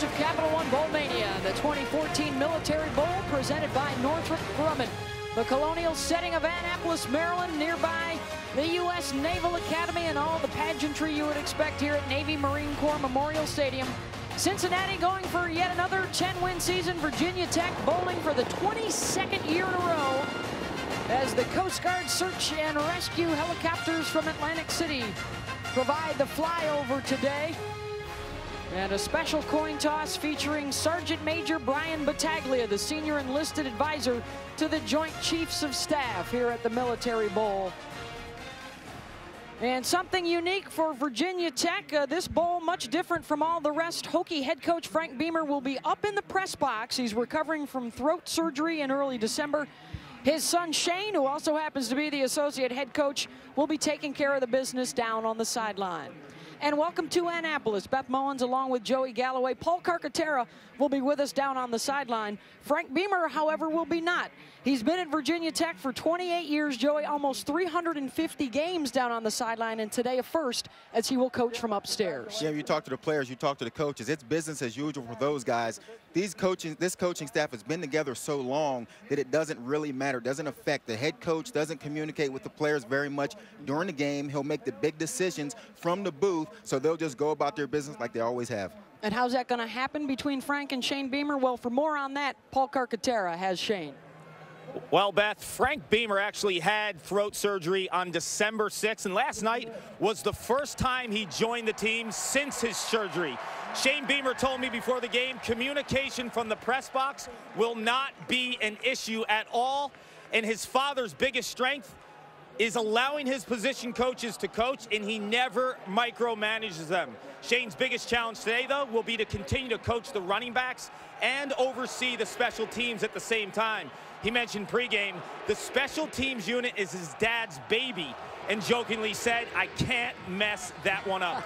coverage of Capital One Bowl Mania, the 2014 Military Bowl presented by Northrop Grumman. The colonial setting of Annapolis, Maryland, nearby the U.S. Naval Academy and all the pageantry you would expect here at Navy Marine Corps Memorial Stadium. Cincinnati going for yet another 10-win season. Virginia Tech bowling for the 22nd year in a row as the Coast Guard search and rescue helicopters from Atlantic City provide the flyover today. And a special coin toss featuring Sergeant Major Brian Battaglia, the senior enlisted advisor to the Joint Chiefs of Staff here at the Military Bowl. And something unique for Virginia Tech, this bowl much different from all the rest. Hokie head coach Frank Beamer will be up in the press box. He's recovering from throat surgery in early December. His son Shane, who also happens to be the associate head coach, will be taking care of the business down on the sideline. And welcome to Annapolis. Beth Mowins along with Joey Galloway. Paul Carcaterra will be with us down on the sideline. Frank Beamer, however, will be not. He's been at Virginia Tech for 28 years, Joey, almost 350 games down on the sideline, and today a first as he will coach from upstairs. Yeah, you talk to the players, you talk to the coaches. It's business as usual for those guys. This coaching staff has been together so long that it doesn't really matter, doesn't affect. The head coach doesn't communicate with the players very much during the game. He'll make the big decisions from the booth, so they'll just go about their business like they always have. And how's that going to happen between Frank and Shane Beamer? Well, for more on that, Paul Carcaterra has Shane. Well, Beth, Frank Beamer actually had throat surgery on December 6th, and last night was the first time he joined the team since his surgery. Shane Beamer told me before the game, communication from the press box will not be an issue at all, and his father's biggest strength is allowing his position coaches to coach, and he never micromanages them. Shane's biggest challenge today, though, will be to continue to coach the running backs and oversee the special teams at the same time. He mentioned pregame, the special teams unit is his dad's baby, and jokingly said, I can't mess that one up.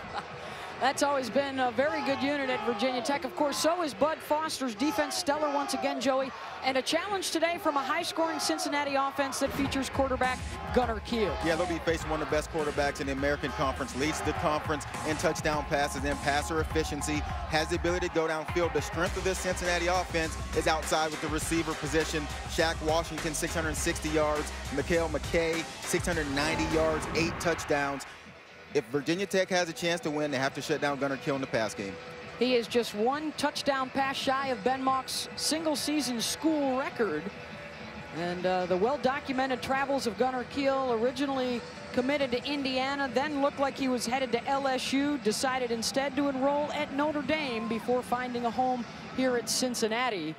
That's always been a very good unit at Virginia Tech. Of course, so is Bud Foster's defense stellar once again, Joey. And a challenge today from a high-scoring Cincinnati offense that features quarterback Gunner Kiel. Yeah, they'll be facing one of the best quarterbacks in the American Conference. Leads the conference in touchdown passes and passer efficiency. Has the ability to go downfield. The strength of this Cincinnati offense is outside with the receiver position. Shaq Washington, 660 yards. Mikael McKay, 690 yards, 8 touchdowns. If Virginia Tech has a chance to win, they have to shut down Gunner Kiel in the pass game. He is just one touchdown pass shy of Ben Mock's single-season school record. And the well-documented travels of Gunner Kiel, originally committed to Indiana, then looked like he was headed to LSU, decided instead to enroll at Notre Dame before finding a home here at Cincinnati.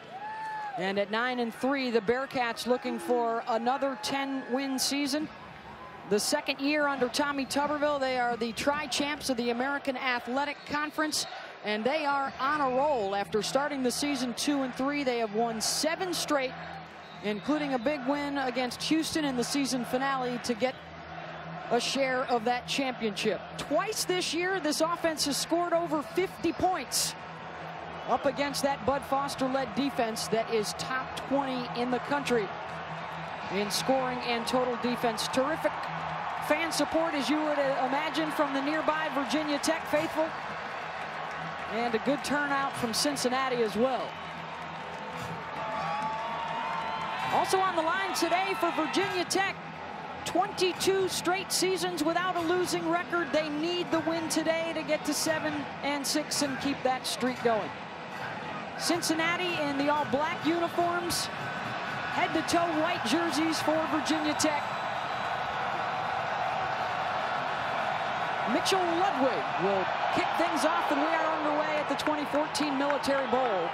And at 9-3, the Bearcats looking for another 10-win season. The second year under Tommy Tuberville. They are the tri-champs of the American Athletic Conference, and they are on a roll. After starting the season 2-3, they have won 7 straight, including a big win against Houston in the season finale to get a share of that championship. Twice this year, this offense has scored over 50 points up against that Bud Foster-led defense that is top 20 in the country in scoring and total defense. Terrific fan support, as you would imagine, from the nearby Virginia Tech faithful, and a good turnout from Cincinnati as well. Also on the line today for Virginia Tech, 22 straight seasons without a losing record. They need the win today to get to 7-6 and keep that streak going. Cincinnati in the all-black uniforms, head-to-toe white jerseys for Virginia Tech. Mitchell Ludwig will kick things off, and we are underway at the 2014 Military Bowl.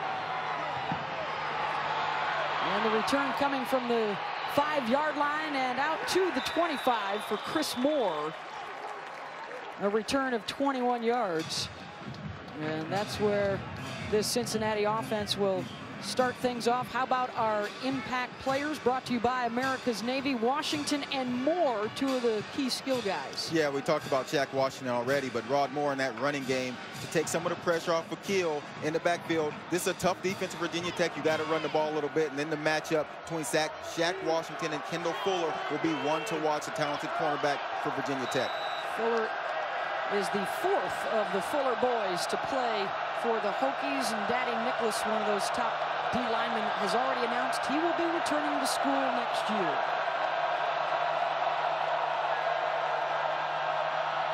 And the return coming from the 5-yard line and out to the 25 for Chris Moore. A return of 21 yards. And that's where this Cincinnati offense will start things off. How about our impact players, brought to you by America's Navy, Washington and Moore, 2 of the key skill guys. Yeah, we talked about Shaq Washington already, but Rod Moore in that running game to take some of the pressure off of Kiel in the backfield. This is a tough defense of Virginia Tech. You got to run the ball a little bit, and then the matchup between Shaq Washington and Kendall Fuller will be one to watch, a talented cornerback for Virginia Tech. Fuller is the fourth of the Fuller boys to play for the Hokies, and Daddy Nicholas, one of those top D linemen, has already announced he will be returning to school next year.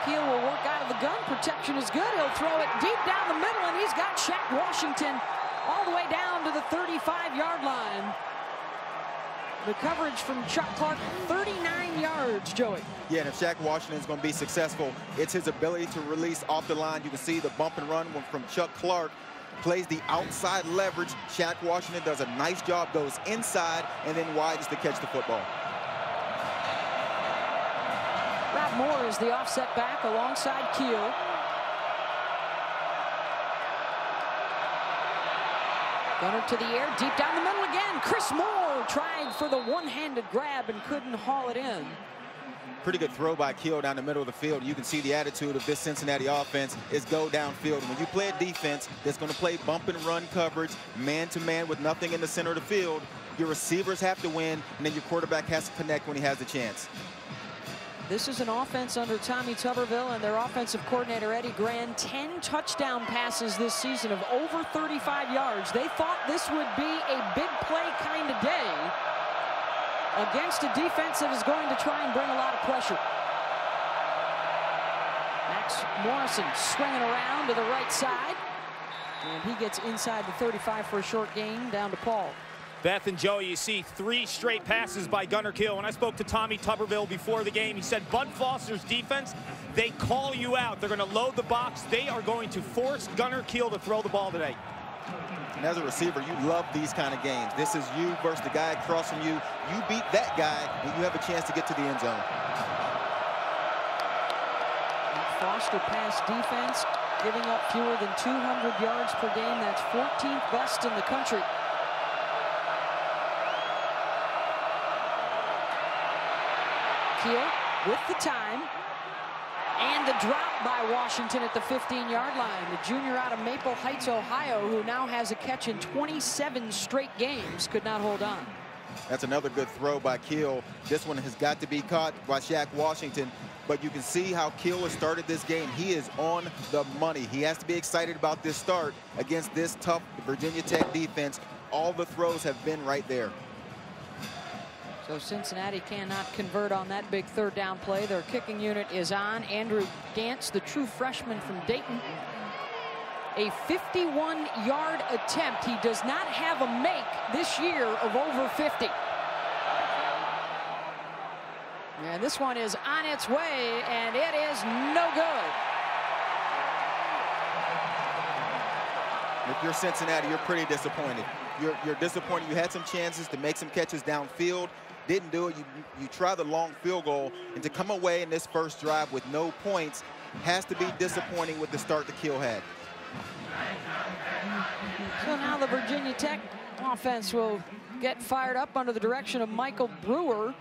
Kiel will work out of the gun. Protection is good. He'll throw it deep down the middle, and he's got Shaq Washington all the way down to the 35-yard line. The coverage from Chuck Clark, 39 yards, Joey. Yeah, and if Shaq Washington is going to be successful, it's his ability to release off the line. You can see the bump and run from Chuck Clark. Plays the outside leverage. Shaq Washington does a nice job, goes inside, and then widens to catch the football. Rob Moore is the offset back alongside Kiel. Gunner to the air, deep down the middle again. Chris Moore tried for the one-handed grab and couldn't haul it in. Pretty good throw by Kiel down the middle of the field. You can see the attitude of this Cincinnati offense is go downfield. When you play a defense that's going to play bump and run coverage, man-to-man with nothing in the center of the field, your receivers have to win, and then your quarterback has to connect when he has the chance. This is an offense under Tommy Tuberville and their offensive coordinator, Eddie Grand. 10 touchdown passes this season of over 35 yards. They thought this would be a big play kind of day against a defense that is going to try and bring a lot of pressure. Max Morrison swinging around to the right side. And he gets inside the 35 for a short gain down to Paul. Beth and Joey, you see 3 straight passes by Gunner Kiel. When I spoke to Tommy Tuberville before the game, he said Bud Foster's defense, they call you out. They're going to load the box. They are going to force Gunner Kiel to throw the ball today. And as a receiver, you love these kind of games. This is you versus the guy across from you. You beat that guy, and you have a chance to get to the end zone. Foster pass defense, giving up fewer than 200 yards per game. That's 14th best in the country. Kiel with the time, and the drop by Washington at the 15-yard line. The junior out of Maple Heights, Ohio, who now has a catch in 27 straight games, could not hold on. That's another good throw by Kiel. This one has got to be caught by Shaq Washington, but you can see how Kiel has started this game. He is on the money. He has to be excited about this start against this tough Virginia Tech defense. All the throws have been right there. So Cincinnati cannot convert on that big third down play. Their kicking unit is on. Andrew Gantz, the true freshman from Dayton. A 51-yard attempt. He does not have a make this year of over 50. And this one is on its way, and it is no good. If you're Cincinnati, you're pretty disappointed. You're disappointed. You had some chances to make some catches downfield. Didn't do it. You try the long field goal, and to come away in this first drive with no points has to be disappointing with the start that Kiel had. So now the Virginia Tech offense will get fired up under the direction of Michael Brewer,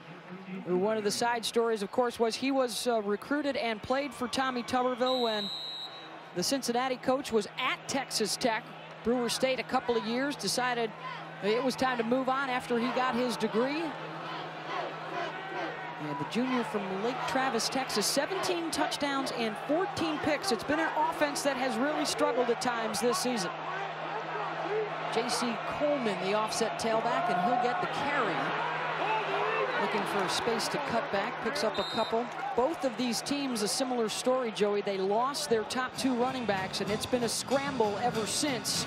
who, one of the side stories, of course, was he was recruited and played for Tommy Tuberville when the Cincinnati coach was at Texas Tech. Brewer stayed a couple of years, decided it was time to move on after he got his degree. And the junior from Lake Travis, Texas, 17 touchdowns and 14 picks. It's been an offense that has really struggled at times this season. J.C. Coleman, the offset tailback, and he'll get the carry. Looking for space to cut back, picks up a couple. Both of these teams, a similar story, Joey. They lost their top 2 running backs, and it's been a scramble ever since.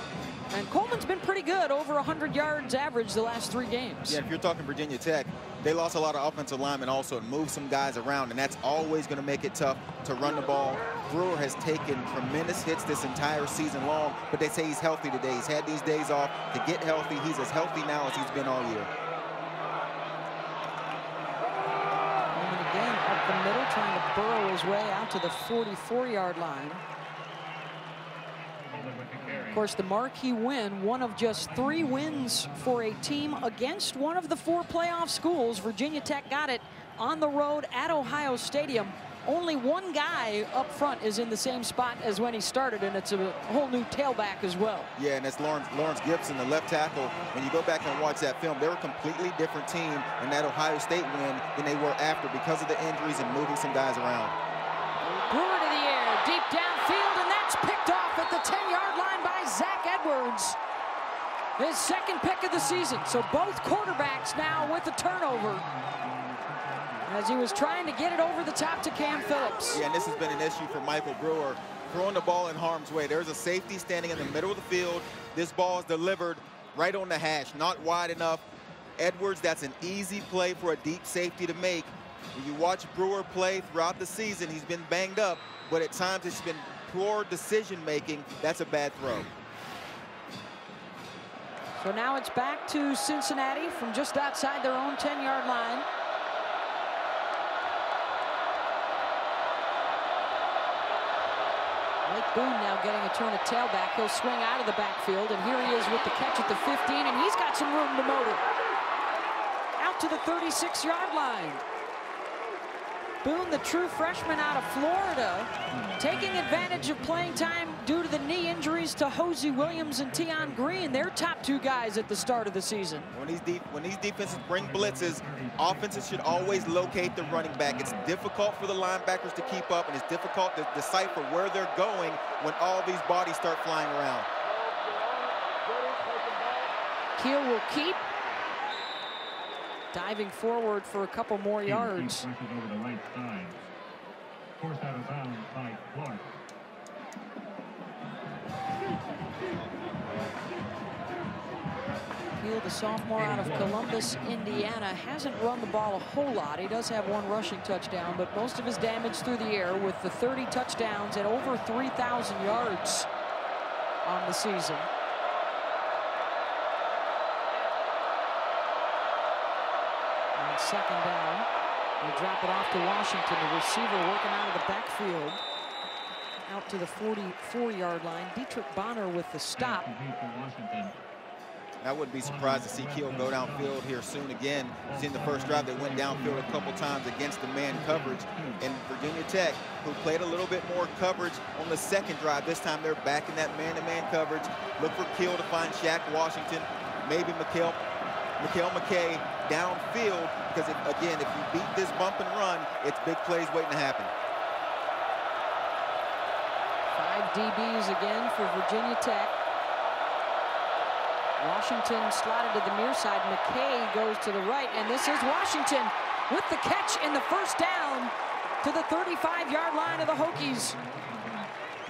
And Coleman's been pretty good, over 100 yards average the last 3 games. Yeah, if you're talking Virginia Tech, they lost a lot of offensive linemen also and moved some guys around, and that's always going to make it tough to run the ball. Brewer has taken tremendous hits this entire season long, but they say he's healthy today. He's had these days off to get healthy. He's as healthy now as he's been all year. And again, up the middle, trying to burrow his way out to the 44-yard line. Of course, the marquee win, one of just 3 wins for a team against one of the 4 playoff schools. Virginia Tech got it on the road at Ohio Stadium. Only one guy up front is in the same spot as when he started, and it's a whole new tailback as well. Yeah, and it's Lawrence Gibson, the left tackle. When you go back and watch that film, they're a completely different team in that Ohio State win than they were after because of the injuries and moving some guys around. Brewer to the air, Edwards, his second pick of the season. So both quarterbacks now with the turnover, as he was trying to get it over the top to Cam Phillips. Yeah, and this has been an issue for Michael Brewer, throwing the ball in harm's way. There's a safety standing in the middle of the field. This ball is delivered right on the hash, not wide enough. Edwards, that's an easy play for a deep safety to make. When you watch Brewer play throughout the season, he's been banged up, but at times it's been poor decision-making. That's a bad throw. So now it's back to Cincinnati from just outside their own 10-yard line. Mike Boone now getting a turn at tailback. He'll swing out of the backfield, and here he is with the catch at the 15, and he's got some room to motor. Out to the 36-yard line. Boone, the true freshman out of Florida, taking advantage of playing time due to the knee injuries to Hosey Williams and Tion Green. They're top two guys at the start of the season. When these defenses bring blitzes, offenses should always locate the running back. It's difficult for the linebackers to keep up, and it's difficult to decipher where they're going when all these bodies start flying around. Kiel will keep. Diving forward for a couple more yards. Over the right side. Forced out of bounds by Clark. Kiel, the sophomore out of Columbus, Indiana, hasn't run the ball a whole lot. He does have one rushing touchdown, but most of his damage through the air with the 30 touchdowns and over 3,000 yards on the season. Second down. They drop it off to Washington. The receiver working out of the backfield. Out to the 44-yard line. Dietrich Bonner with the stop. I wouldn't be surprised to see Kiel go downfield here soon again. In the first drive, they went downfield a couple times against the man coverage. And Virginia Tech, who played a little bit more coverage on the second drive, this time they're back in that man-to-man coverage. Look for Kiel to find Shaq Washington, maybe Mikael McKay downfield, because if you beat this bump and run, it's big plays waiting to happen. 5 DBs again for Virginia Tech. Washington slotted to the near side. McKay goes to the right, and this is Washington with the catch in the first down to the 35-yard line of the Hokies.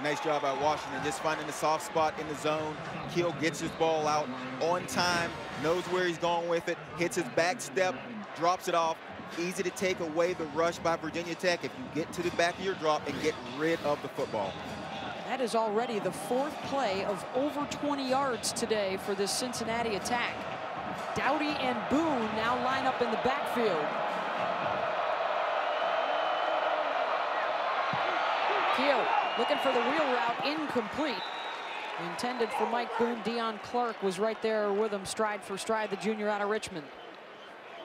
Nice job by Washington, just finding the soft spot in the zone. Kiel gets his ball out on time, knows where he's going with it, hits his back step, drops it off. Easy to take away the rush by Virginia Tech if you get to the back of your drop and get rid of the football. That is already the 4th play of over 20 yards today for this Cincinnati attack. Doughty and Boone now line up in the backfield. Kiel looking for the wheel route, incomplete. Intended for Mike Boone. Deion Clark was right there with him, stride for stride, the junior out of Richmond.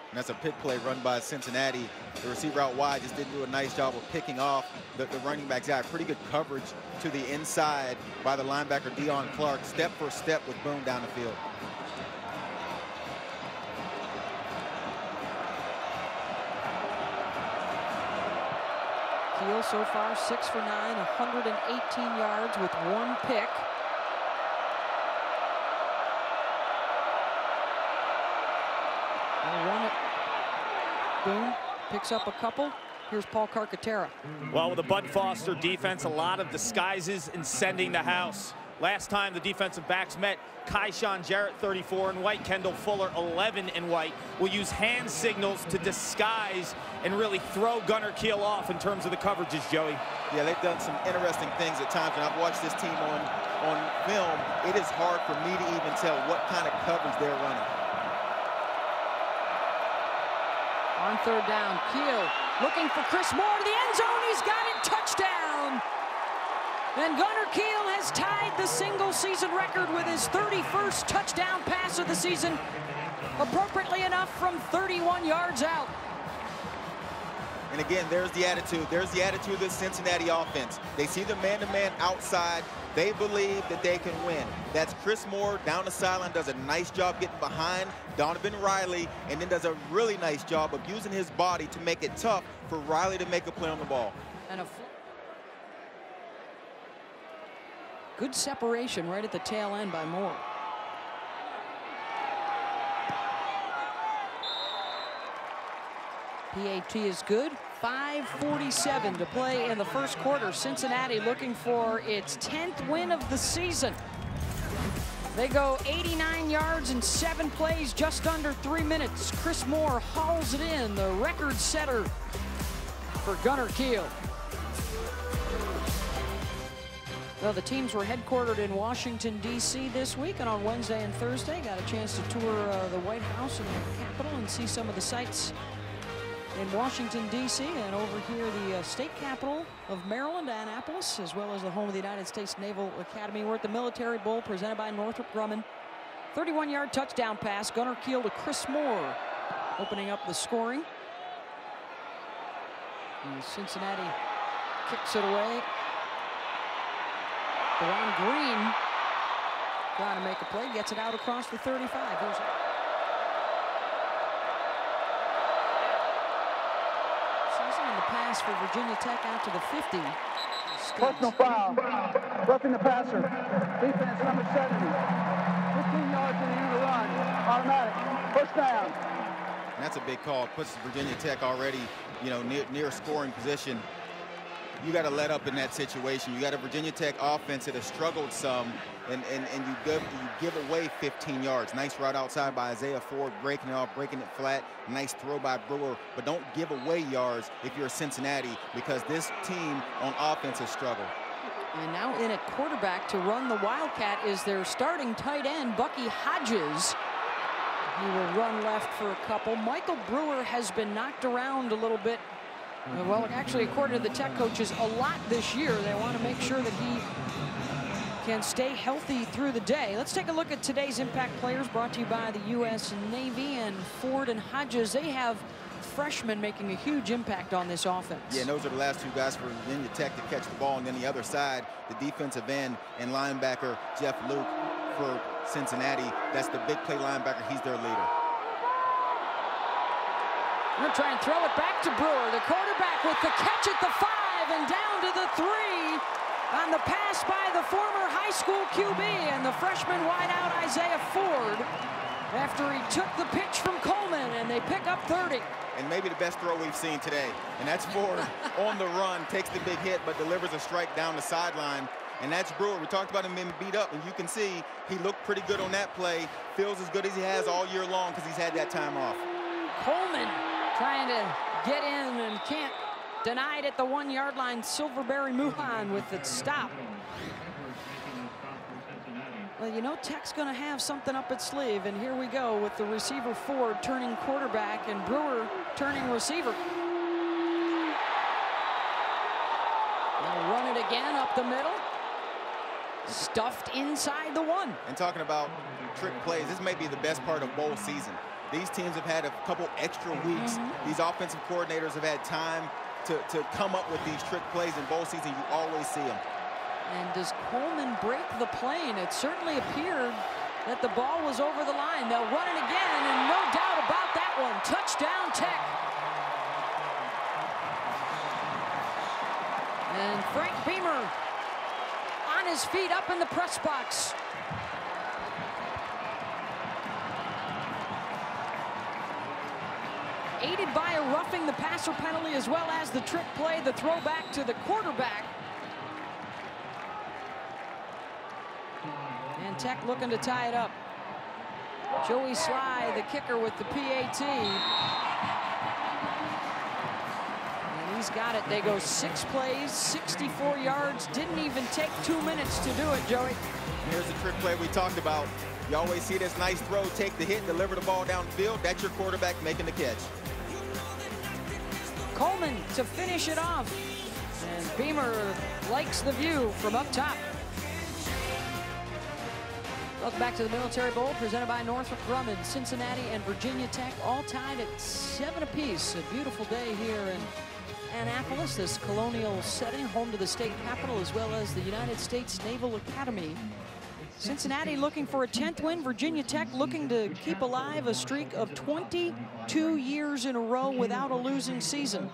And that's a pick play run by Cincinnati. The receiver out wide just didn't do a nice job of picking off the running back's guy. Pretty good coverage to the inside by the linebacker, Deion Clark, step for step with Boone down the field. Kiel so far 6 for 9, 118 yards with 1 pick. They'll run it. Boone picks up a couple. Here's Paul Carcaterra. Well, with the Bud Foster defense, a lot of disguises and sending the house. Last time the defensive backs met, Kaishan Jarrett, 34 in white, Kendall Fuller, 11 in white, will use hand signals to disguise and really throw Gunner Kiel off in terms of the coverages, Joey. Yeah, they've done some interesting things at times. When I've watched this team on film, it is hard for me to even tell what kind of coverage they're running. On third down, Kiel looking for Chris Moore to the end zone. He's got it, touchdown. And Gunner Kiel has tied the single season record with his 31st touchdown pass of the season, appropriately enough from 31 yards out. And again, there's the attitude. There's the attitude of the Cincinnati offense. They see the man-to-man outside. They believe that they can win. That's Chris Moore down the sideline, does a nice job getting behind Donovan Riley, and then does a really nice job of using his body to make it tough for Riley to make a play on the ball. And Good separation right at the tail end by Moore. PAT is good. 5:47 to play in the first quarter. Cincinnati looking for its 10th win of the season. They go 89 yards in 7 plays, just under 3 minutes. Chris Moore hauls it in, the record setter for Gunner Kiel. Well, the teams were headquartered in Washington, D.C. this week, and on Wednesday and Thursday got a chance to tour the White House and the Capitol and see some of the sights in Washington, D.C., and over here the state capital of Maryland, Annapolis, as well as the home of the United States Naval Academy. We're at the Military Bowl presented by Northrop Grumman. 31-yard touchdown pass, Gunner Kiel to Chris Moore, opening up the scoring. And Cincinnati kicks it away. Dewan Green trying to make a play, gets it out across the 35. Here's pass for Virginia Tech out to the 50. Personal foul. Roughing the passer. Defense number 70. 15 yards in the end of the run. Automatic. First down. And that's a big call. Puts Virginia Tech already, you know, near scoring position. You got to let up in that situation. You got a Virginia Tech offense that has struggled some, and you give away 15 yards. Nice route outside by Isaiah Ford, breaking it off, breaking it flat. Nice throw by Brewer, but don't give away yards if you're Cincinnati, because this team on offense has struggled. And now in at quarterback to run the Wildcat is their starting tight end, Bucky Hodges. He will run left for a couple. Michael Brewer has been knocked around a little bit. Well, actually, according to the Tech coaches, a lot this year. They want to make sure that he can stay healthy through the day. Let's take a look at today's impact players, brought to you by the U.S. Navy. And Ford and Hodges, they have freshmen making a huge impact on this offense. Yeah, and those are the last two guys for Virginia Tech to catch the ball. And then the other side, the defensive end and linebacker, Jeff Luke, for Cincinnati. That's the big play linebacker. He's their leader. We're going to try and throw it back to Brewer. The quarterback with the catch at the 5 and down to the 3 on the pass by the former high school QB and the freshman wideout Isaiah Ford after he took the pitch from Coleman, and they pick up 30. And maybe the best throw we've seen today. And that's Ford on the run, takes the big hit, but delivers a strike down the sideline. And that's Brewer. We talked about him being beat up, and you can see he looked pretty good on that play. Feels as good as he has all year long because he's had that time off. Coleman trying to get in and can't. Denied at the 1-yard line. Silverberry Muhan with the stop. Well, you know, Tech's going to have something up its sleeve, and here we go with the receiver Ford turning quarterback and Brewer turning receiver. They'll run it again up the middle. Stuffed inside the 1. And talking about trick plays, this may be the best part of bowl season. These teams have had a couple extra weeks. These offensive coordinators have had time to come up with these trick plays. In bowl season, you always see them. And does Coleman break the plane? It certainly appeared that the ball was over the line. They'll run it again, and no doubt about that one. Touchdown, Tech. And Frank Beamer on his feet up in the press box. Aided by a roughing the passer penalty, as well as the trick play, the throwback to the quarterback. And Tech looking to tie it up. Joey Sly, the kicker, with the PAT. And he's got it. They go 6 plays, 64 yards. Didn't even take 2 minutes to do it, Joey. Here's the trick play we talked about. You always see this nice throw, take the hit, deliver the ball downfield. That's your quarterback making the catch. Coleman to finish it off. And Beamer likes the view from up top. Welcome back to the Military Bowl, presented by Northrop Grumman. Cincinnati and Virginia Tech all tied at 7 apiece. A beautiful day here in Annapolis, this colonial setting, home to the state capitol, as well as the United States Naval Academy. Cincinnati looking for a 10th win. Virginia Tech looking to keep alive a streak of 22 years in a row without a losing season.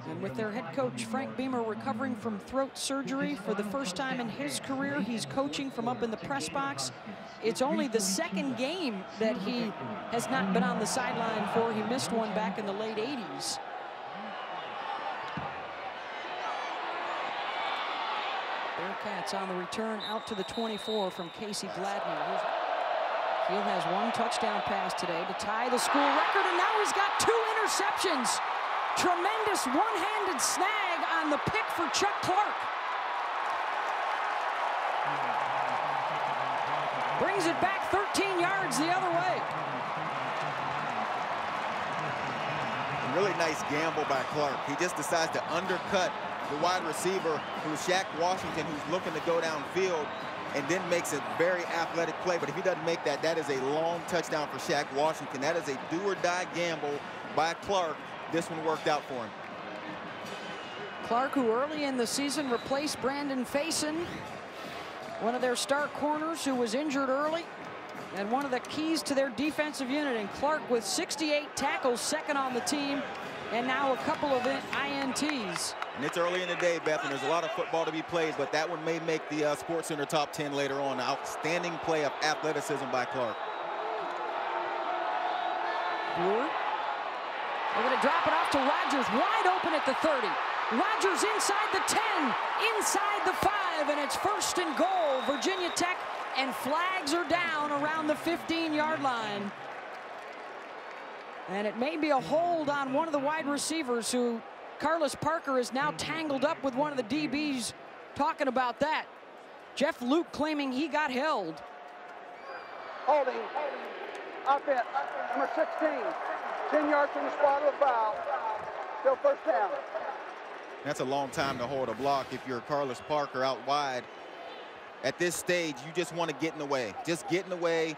And with their head coach, Frank Beamer, recovering from throat surgery for the first time in his career, he's coaching from up in the press box. It's only the second game that he has not been on the sideline for. He missed one back in the late 80s. Bearcats on the return out to the 24 from Casey Gladney. Kiel has one touchdown pass today to tie the school record, and now he's got 2 interceptions. Tremendous one-handed snag on the pick for Chuck Clark. Brings it back 13 yards the other way. A really nice gamble by Clark. He just decides to undercut the wide receiver, who's Shaq Washington, who's looking to go downfield, and then makes a very athletic play. But if he doesn't make that, that is a long touchdown for Shaq Washington. That is a do-or-die gamble by Clark. This one worked out for him. Clark, who early in the season replaced Brandon Faison, one of their star corners who was injured early, and one of the keys to their defensive unit. And Clark with 68 tackles, second on the team, and now a couple of INTs. And it's early in the day, Beth, and there's a lot of football to be played, but that one may make the Sports Center top 10 later on. Outstanding play of athleticism by Clark. Brewer. They're going to drop it off to Rogers, wide open at the 30. Rogers inside the 10, inside the 5, and it's 1st and goal. Virginia Tech, and flags are down around the 15-yard line. And it may be a hold on one of the wide receivers, who Carlos Parker is now tangled up with one of the DBs talking about that. Jeff Luke claiming he got held. Holding. Offense, number 16. 10 yards from the spot of the foul. Still 1st down. That's a long time to hold a block if you're Carlos Parker out wide. At this stage, you just want to get in the way. Just get in the way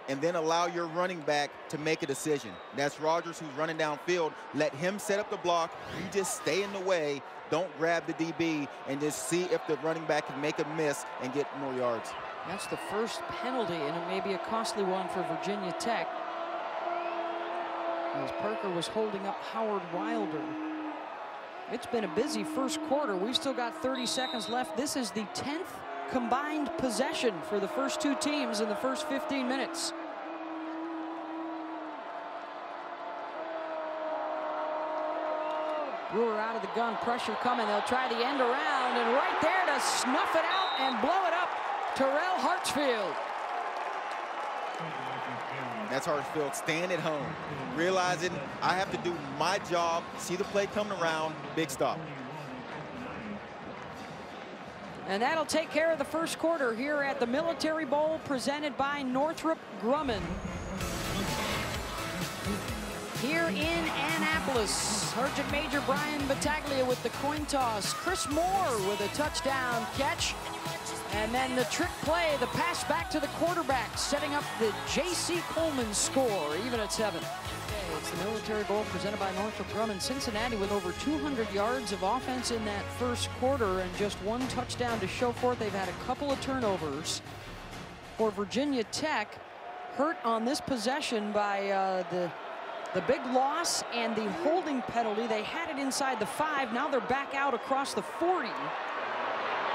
and then allow your running back to make a decision. That's Rogers, who's running downfield. Let him set up the block. You just stay in the way. Don't grab the DB, and just see if the running back can make a miss and get more yards. That's the first penalty, and it may be a costly one for Virginia Tech, as Parker was holding up Howard Wilder. It's been a busy first quarter. We've still got 30 seconds left. This is the 10th combined possession for the first 2 teams in the first 15 minutes. Brewer out of the gun, pressure coming. They'll try the end around, and right there to snuff it out and blow it up, Terrell Hartsfield. That's Hartsfield staying at home, realizing I have to do my job, see the play coming around, big stop. And that'll take care of the first quarter here at the Military Bowl, presented by Northrop Grumman. Here in Annapolis, Sergeant Major Brian Battaglia with the coin toss. Chris Moore with a touchdown catch. And then the trick play, the pass back to the quarterback, setting up the J.C. Coleman score, even at 7. Okay, it's the Military Bowl presented by Northrop Grumman. Cincinnati with over 200 yards of offense in that first quarter and just 1 touchdown to show for it. They've had a couple of turnovers. For Virginia Tech, hurt on this possession by the big loss and the holding penalty. They had it inside the 5. Now they're back out across the 40.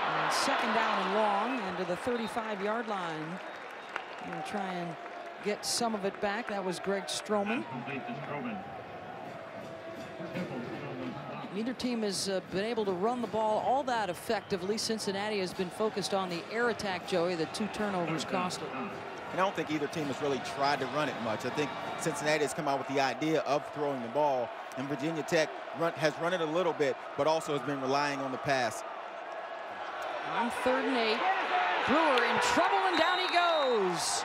And 2nd down and long, and to the 35-yard line. Going to try and get some of it back. That was Greg Stroman. Neither team has been able to run the ball all that effectively. Cincinnati has been focused on the air attack, Joey. The 2 turnovers costly. And I don't think either team has really tried to run it much. I think Cincinnati has come out with the idea of throwing the ball, and Virginia Tech has run it a little bit, but also has been relying on the pass. On 3rd and 8, Brewer in trouble, and down he goes.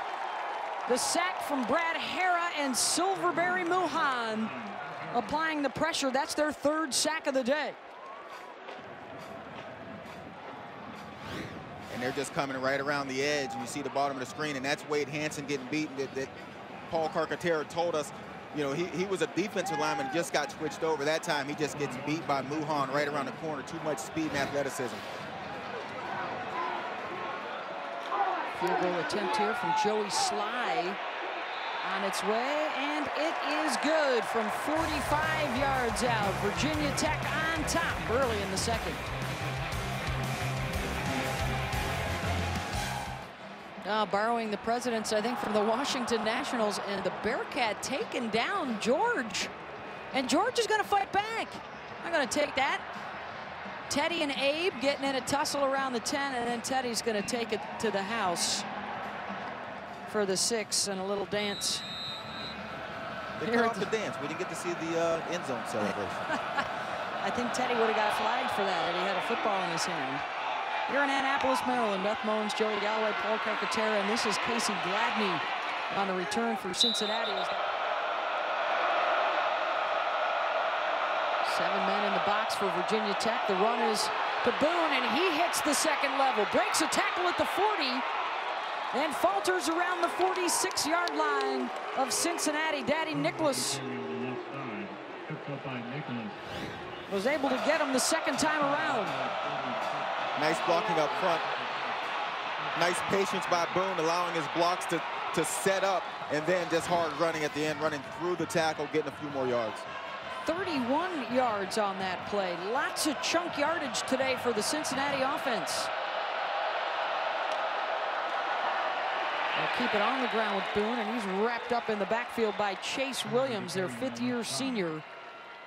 The sack from Brad Hera and Silverberry Muhan applying the pressure. That's their 3rd sack of the day. And they're just coming right around the edge, and you see the bottom of the screen, and that's Wade Hanson getting beaten. That Paul Carcaterra told us, you know, he was a defensive lineman, just got switched over. That time he just gets beat by Muhan right around the corner. Too much speed and athleticism. Field goal attempt here from Joey Sly on its way, and it is is good from 45 yards out. Virginia Tech on top early in the second. Borrowing the presidents, I think, from the Washington Nationals, and the Bearcat taking down George. And George is going to fight back. I'm going to take that. Teddy and Abe getting in a tussle around the 10, and then Teddy's going to take it to the house for the 6 and a little dance. They cut off the dance. We didn't get to see the end zone celebration. I think Teddy would have got flagged for that if he had a football in his hand. Here in Annapolis, Maryland, Beth Mowins, Joey Galloway, Paul Carcaterra, and this is Casey Gladney on the return for Cincinnati. 7 men in the box for Virginia Tech. The run is to Boone, and he hits the second level. Breaks a tackle at the 40 and falters around the 46-yard line of Cincinnati. Daddy Nicholas was able to get him the second time around. Nice blocking up front. Nice patience by Boone, allowing his blocks to set up, and then just hard running at the end, running through the tackle, getting a few more yards. 31 yards on that play. Lots of chunk yardage today for the Cincinnati offense. They'll keep it on the ground with Boone, and he's wrapped up in the backfield by Chase Williams, their 5th-year senior.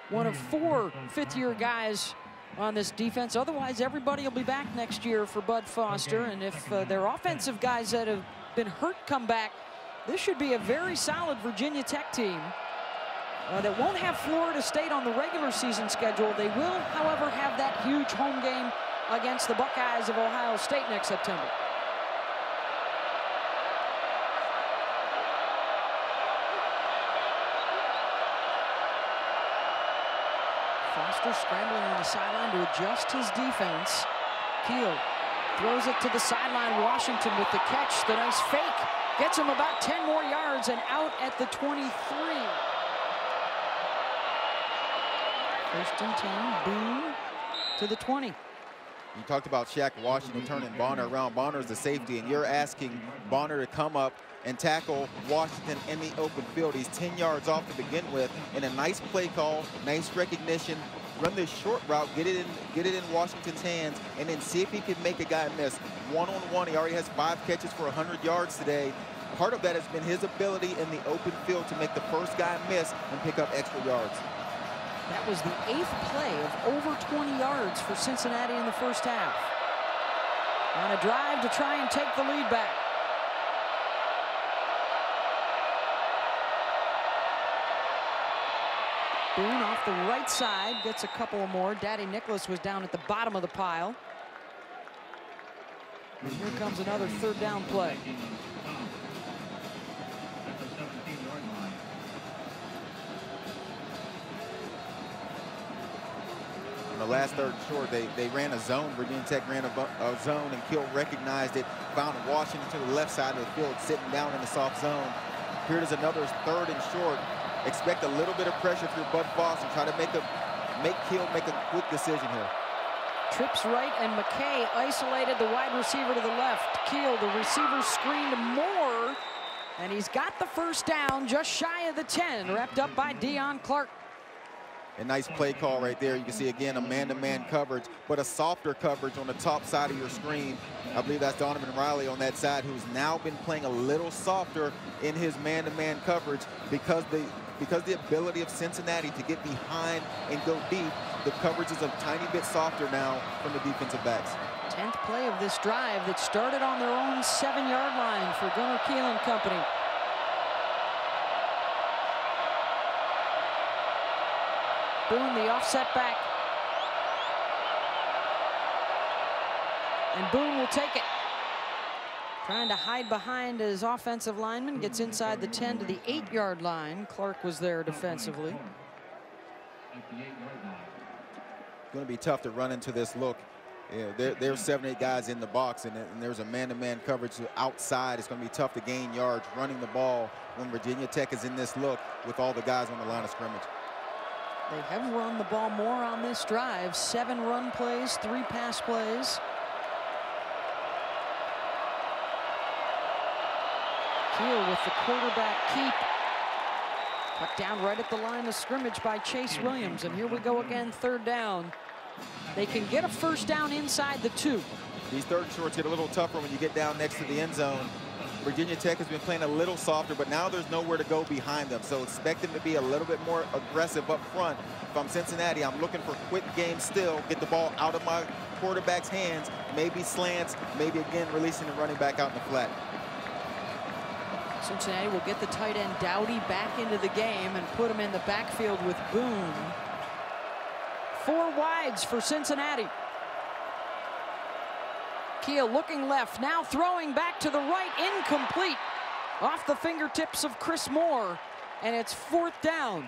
One of 4 fifth-year guys on this defense. Otherwise, everybody will be back next year for Bud Foster. And if their offensive guys that have been hurt come back, this should be a very solid Virginia Tech team that won't have Florida State on the regular season schedule. They will, however, have that huge home game against the Buckeyes of Ohio State next September. Foster scrambling on the sideline to adjust his defense. Kiel throws it to the sideline. Washington with the catch. The nice fake gets him about 10 more yards and out at the 23. 1st and 10. Boone to the 20. You talked about Shaq Washington turning Bonner around. Bonner's the safety, and you're asking Bonner to come up and tackle Washington in the open field. He's 10 yards off to begin with, and a nice play call, nice recognition. Run this short route, get it in Washington's hands, and then see if he can make a guy miss. One-on-one, he already has 5 catches for 100 yards today. Part of that has been his ability in the open field to make the first guy miss and pick up extra yards. That was the 8th play of over 20 yards for Cincinnati in the first half. On a drive to try and take the lead back. Boone off the right side gets a couple more. Daddy Nicholas was down at the bottom of the pile. And here comes another 3rd down play. In the last 3rd and short, they ran a zone. Virginia Tech ran a zone, and Kiel recognized it, found Washington to the left side of the field, sitting down in the soft zone. Here is another 3rd and short. Expect a little bit of pressure if you're Bud Foster. Try to make Kiel make a quick decision here. Trips right, and McKay isolated the wide receiver to the left. Kiel, the receiver, screened more, and he's got the 1st down just shy of the 10, wrapped up by Deion Clark. A nice play call right there. You can see, again, a man-to-man coverage, but a softer coverage on the top side of your screen. I believe that's Donovan Riley on that side, who's now been playing a little softer in his man-to-man coverage because the ability of Cincinnati to get behind and go deep. The coverage is a tiny bit softer now from the defensive backs. 10th play of this drive that started on their own 7-yard line for Gunner Kiel and company. Boone, the offset back. And Boone will take it. Trying to hide behind his offensive lineman. Gets inside the 10 to the 8-yard line. Clark was there defensively. Going to be tough to run into this look. Yeah, there's 7, 8 guys in the box, and there's a man-to-man coverage outside. It's going to be tough to gain yards running the ball when Virginia Tech is in this look with all the guys on the line of scrimmage. They have run the ball more on this drive. 7 run plays, 3 pass plays. Kiel with the quarterback keep. Cut down right at the line of scrimmage by Chase Williams. And here we go again, 3rd down. They can get a 1st down inside the 2. These 3rd and shorts get a little tougher when you get down next to the end zone. Virginia Tech has been playing a little softer, but now there's nowhere to go behind them. So expect them to be a little bit more aggressive up front. If I'm Cincinnati, I'm looking for quick games still, get the ball out of my quarterback's hands, maybe slants, maybe again releasing the running back out in the flat. Cincinnati will get the tight end Dowdy back into the game and put him in the backfield with Boone. 4 wides for Cincinnati. Kiel looking left, now throwing back to the right, incomplete. Off the fingertips of Chris Moore, and it's 4th down.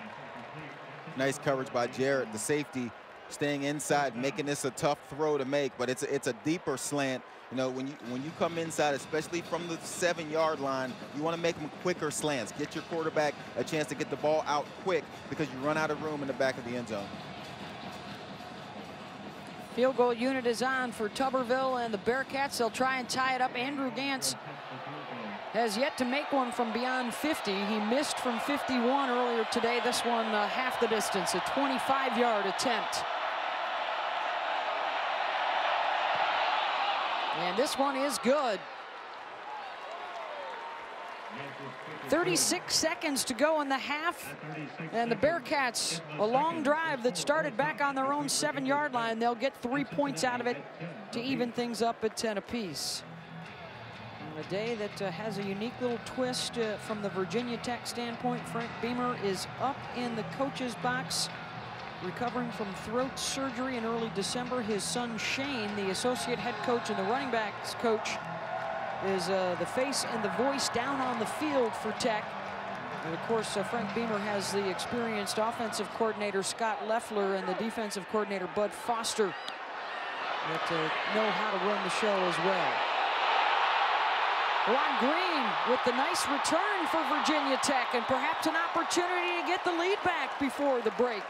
Nice coverage by Jarrett, the safety, staying inside, making this a tough throw to make, but it's a deeper slant. You know, when you come inside, especially from the 7-yard line, you want to make them quicker slants. Get your quarterback a chance to get the ball out quick because you run out of room in the back of the end zone. Field goal unit is on for Tuberville and the Bearcats. They'll try and tie it up. Andrew Gantz has yet to make one from beyond 50. He missed from 51 earlier today. This one half the distance, a 25-yard attempt. And this one is good. 36 seconds to go in the half. And the Bearcats, a long drive that started back on their own 7-yard line. They'll get 3 points out of it to even things up at 10 apiece. On a day that has a unique little twist from the Virginia Tech standpoint. Frank Beamer is up in the coach's box, recovering from throat surgery in early December. His son Shane, the associate head coach and the running backs coach, is the face and the voice down on the field for Tech. And of course, Frank Beamer has the experienced offensive coordinator Scott Loeffler and the defensive coordinator Bud Foster that know how to run the show as well. Ron Green with the nice return for Virginia Tech and perhaps an opportunity to get the lead back before the break.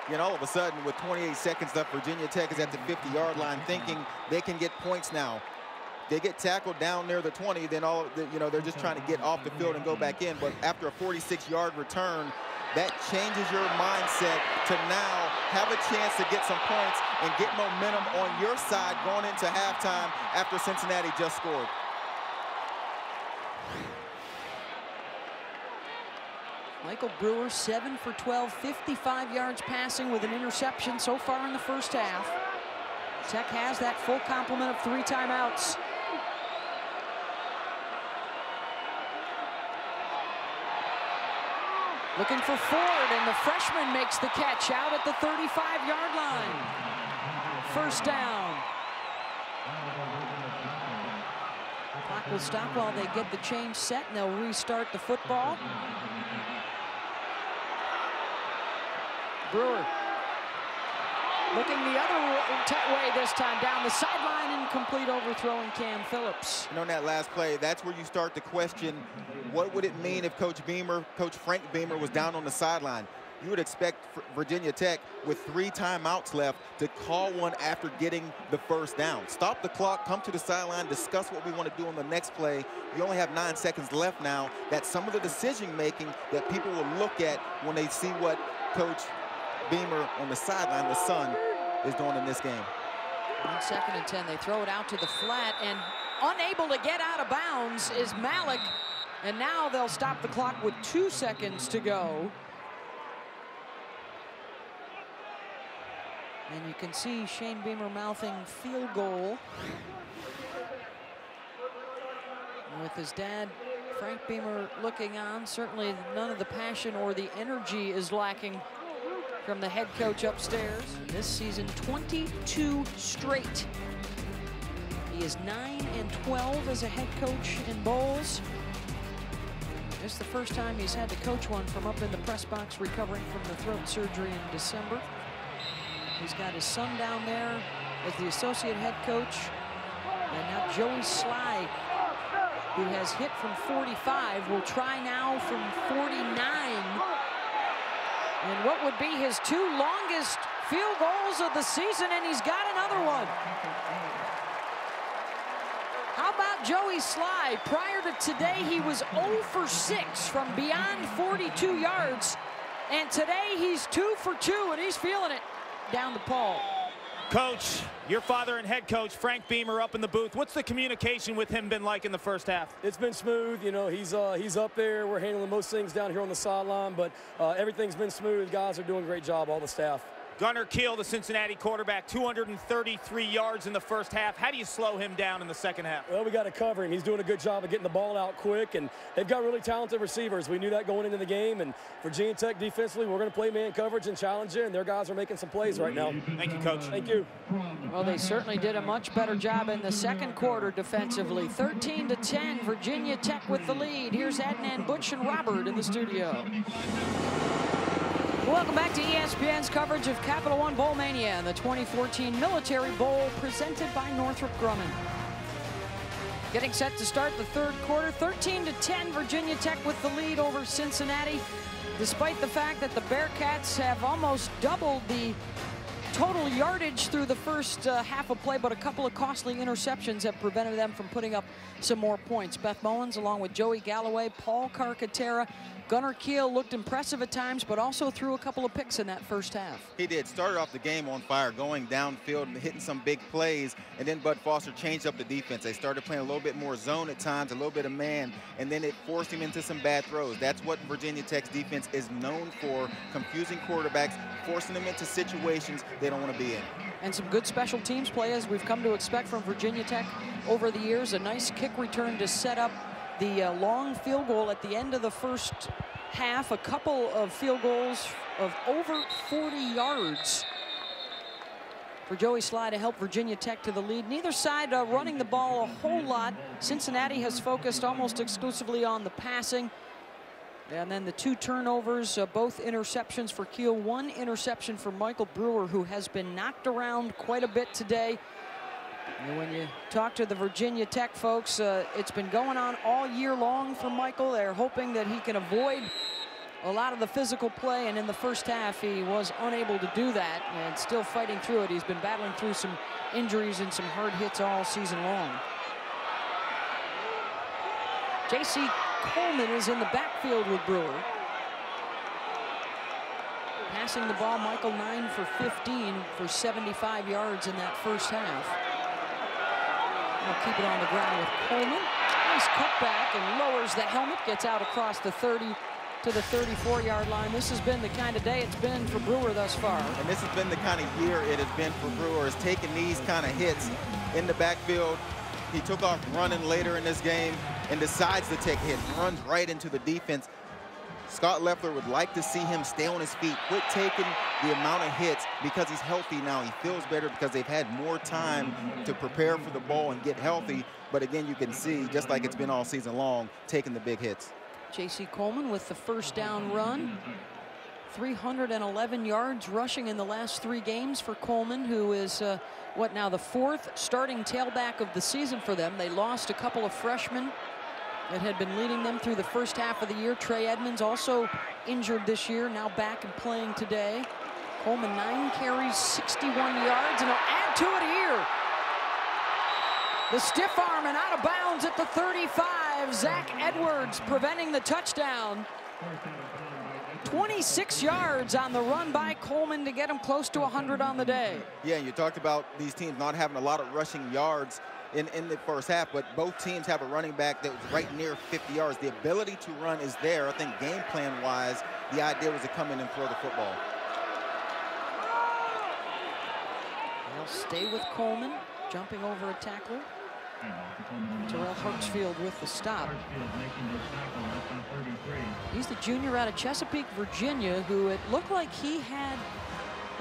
And all of a sudden, with 28 seconds left, Virginia Tech is at the 50-yard line thinking they can get points now. They get tackled down near the 20, then they're just trying to get off the field and go back in. But after a 46-yard return, that changes your mindset to now have a chance to get some points and get momentum on your side going into halftime after Cincinnati just scored. Michael Brewer, 7 for 12, 55 yards passing with an interception so far in the first half. Tech has that full complement of 3 timeouts. Looking for Ford, and the freshman makes the catch out at the 35-yard line. First down. Clock will stop while they get the change set, and they'll restart the football. Brewer looking the other way this time, down the sideline, incomplete, overthrowing Cam Phillips. And on that last play, that's where you start to question, what would it mean if Coach Frank Beamer was down on the sideline? You would expect Virginia Tech, with 3 timeouts left, to call one after getting the first down. Stop the clock, come to the sideline, discuss what we want to do on the next play. You only have 9 seconds left now. That's some of the decision-making that people will look at when they see what Coach Beamer on the sideline, the son, is doing in this game. 1 second and 10. They throw it out to the flat, and unable to get out of bounds is Malik. And now they'll stop the clock with 2 seconds to go. And you can see Shane Beamer mouthing field goal. And with his dad, Frank Beamer, looking on, certainly none of the passion or the energy is lacking from the head coach upstairs. This season, 22 straight. He is 9-12 as a head coach in bowls. This is the first time he's had to coach one from up in the press box, recovering from the throat surgery in December. He's got his son down there as the associate head coach. And now Joey Sly, who has hit from 45, will try now from 49. And what would be his 2 longest field goals of the season, and he's got another one. How about Joey Slye. Prior to today, he was 0 for 6 from beyond 42 yards. And today, he's 2 for 2, and he's feeling it down the pole. Coach, your father and head coach, Frank Beamer, up in the booth. What's the communication with him been like in the first half? It's been smooth. You know, he's up there. We're handling most things down here on the sideline, but everything's been smooth. Guys are doing a great job, all the staff. Gunner Kiel, the Cincinnati quarterback, 233 yards in the first half. How do you slow him down in the second half? Well, we got to cover him. He's doing a good job of getting the ball out quick, and they've got really talented receivers. We knew that going into the game, and Virginia Tech defensively, we're going to play man coverage and challenge you, and their guys are making some plays right now. Thank you, Coach. Thank you. Well, they certainly did a much better job in the second quarter defensively. 13-10, Virginia Tech with the lead. Here's Adnan, Butch, and Robert in the studio. Welcome back to ESPN's coverage of Capital One Bowl Mania and the 2014 Military Bowl presented by Northrop Grumman. Getting set to start the third quarter, 13-10, Virginia Tech with the lead over Cincinnati, despite the fact that the Bearcats have almost doubled the total yardage through the first half of play, but a couple of costly interceptions have prevented them from putting up some more points. Beth Mullins, along with Joey Galloway, Paul Carcaterra, Gunner Kiel looked impressive at times, but also threw a couple of picks in that first half. He did. Started off the game on fire, going downfield and hitting some big plays, and then Bud Foster changed up the defense. They started playing a little bit more zone at times, a little bit of man, and then it forced him into some bad throws. That's what Virginia Tech's defense is known for, confusing quarterbacks, forcing them into situations they don't want to be in. And some good special teams play, as we've come to expect from Virginia Tech over the years. A nice kick return to set up the long field goal at the end of the first half. A couple of field goals of over 40 yards for Joey Slye to help Virginia Tech to the lead. Neither side running the ball a whole lot. Cincinnati has focused almost exclusively on the passing. And then the 2 turnovers, both interceptions for Kiel. 1 interception for Michael Brewer, who has been knocked around quite a bit today. And when you talk to the Virginia Tech folks, it's been going on all year long for Michael. They're hoping that he can avoid a lot of the physical play, and in the first half he was unable to do that and still fighting through it. He's been battling through some injuries and some hard hits all season long. J.C. Coleman is in the backfield with Brewer. Passing the ball, Michael 9 for 15 for 75 yards in that first half. We'll keep it on the ground with Coleman. Nice cutback and lowers the helmet, gets out across the 30 to the 34-yard line. This has been the kind of day it's been for Brewer thus far. And this has been the kind of year it has been for Brewer, is taking these kind of hits in the backfield. He took off running later in this game and decides to take hits, runs right into the defense. Scott Leffler would like to see him stay on his feet, quit taking the amount of hits, because he's healthy now. He feels better because they've had more time to prepare for the ball and get healthy. But again, you can see, just like it's been all season long, taking the big hits. J.C. Coleman with the first down run. 311 yards rushing in the last 3 games for Coleman, who is, the 4th starting tailback of the season for them. They lost a couple of freshmen that had been leading them through the first half of the year. Trey Edmonds also injured this year, now back and playing today. Coleman 9 carries, 61 yards, and he'll add to it here. The stiff arm and out of bounds at the 35. Zach Edwards preventing the touchdown. 26 yards on the run by Coleman to get him close to 100 on the day. Yeah, you talked about these teams not having a lot of rushing yards in the first half, but both teams have a running back that was right near 50 yards. The ability to run is there. I think game plan wise, the idea was to come in and throw the football. They'll stay with Coleman, jumping over a tackler. Terrell Hartsfield with the stop. He's the junior out of Chesapeake, Virginia, who it looked like he had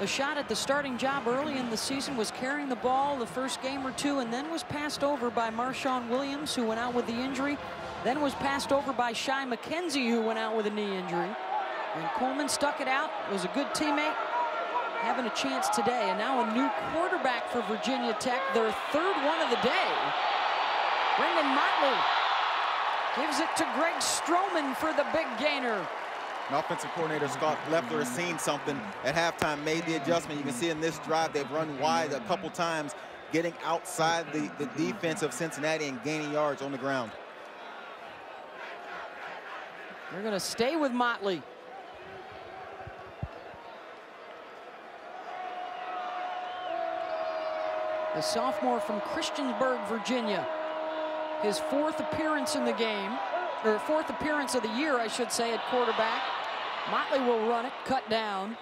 a shot at the starting job early in the season, was carrying the ball the first game or 2, and then was passed over by Marshawn Williams, who went out with the injury, then was passed over by Shy McKenzie, who went out with a knee injury. And Coleman stuck it out, was a good teammate, having a chance today. And now a new quarterback for Virginia Tech, their 3rd one of the day. Brendan Motley gives it to Greg Stroman for the big gainer. And offensive coordinator Scott Leffler has seen something at halftime, made the adjustment. You can see in this drive they've run wide a couple times, getting outside the defense of Cincinnati and gaining yards on the ground. They're going to stay with Motley. The sophomore from Christiansburg, Virginia. His fourth appearance in the game, or fourth appearance of the year, I should say, at quarterback. Motley will run it, cut down.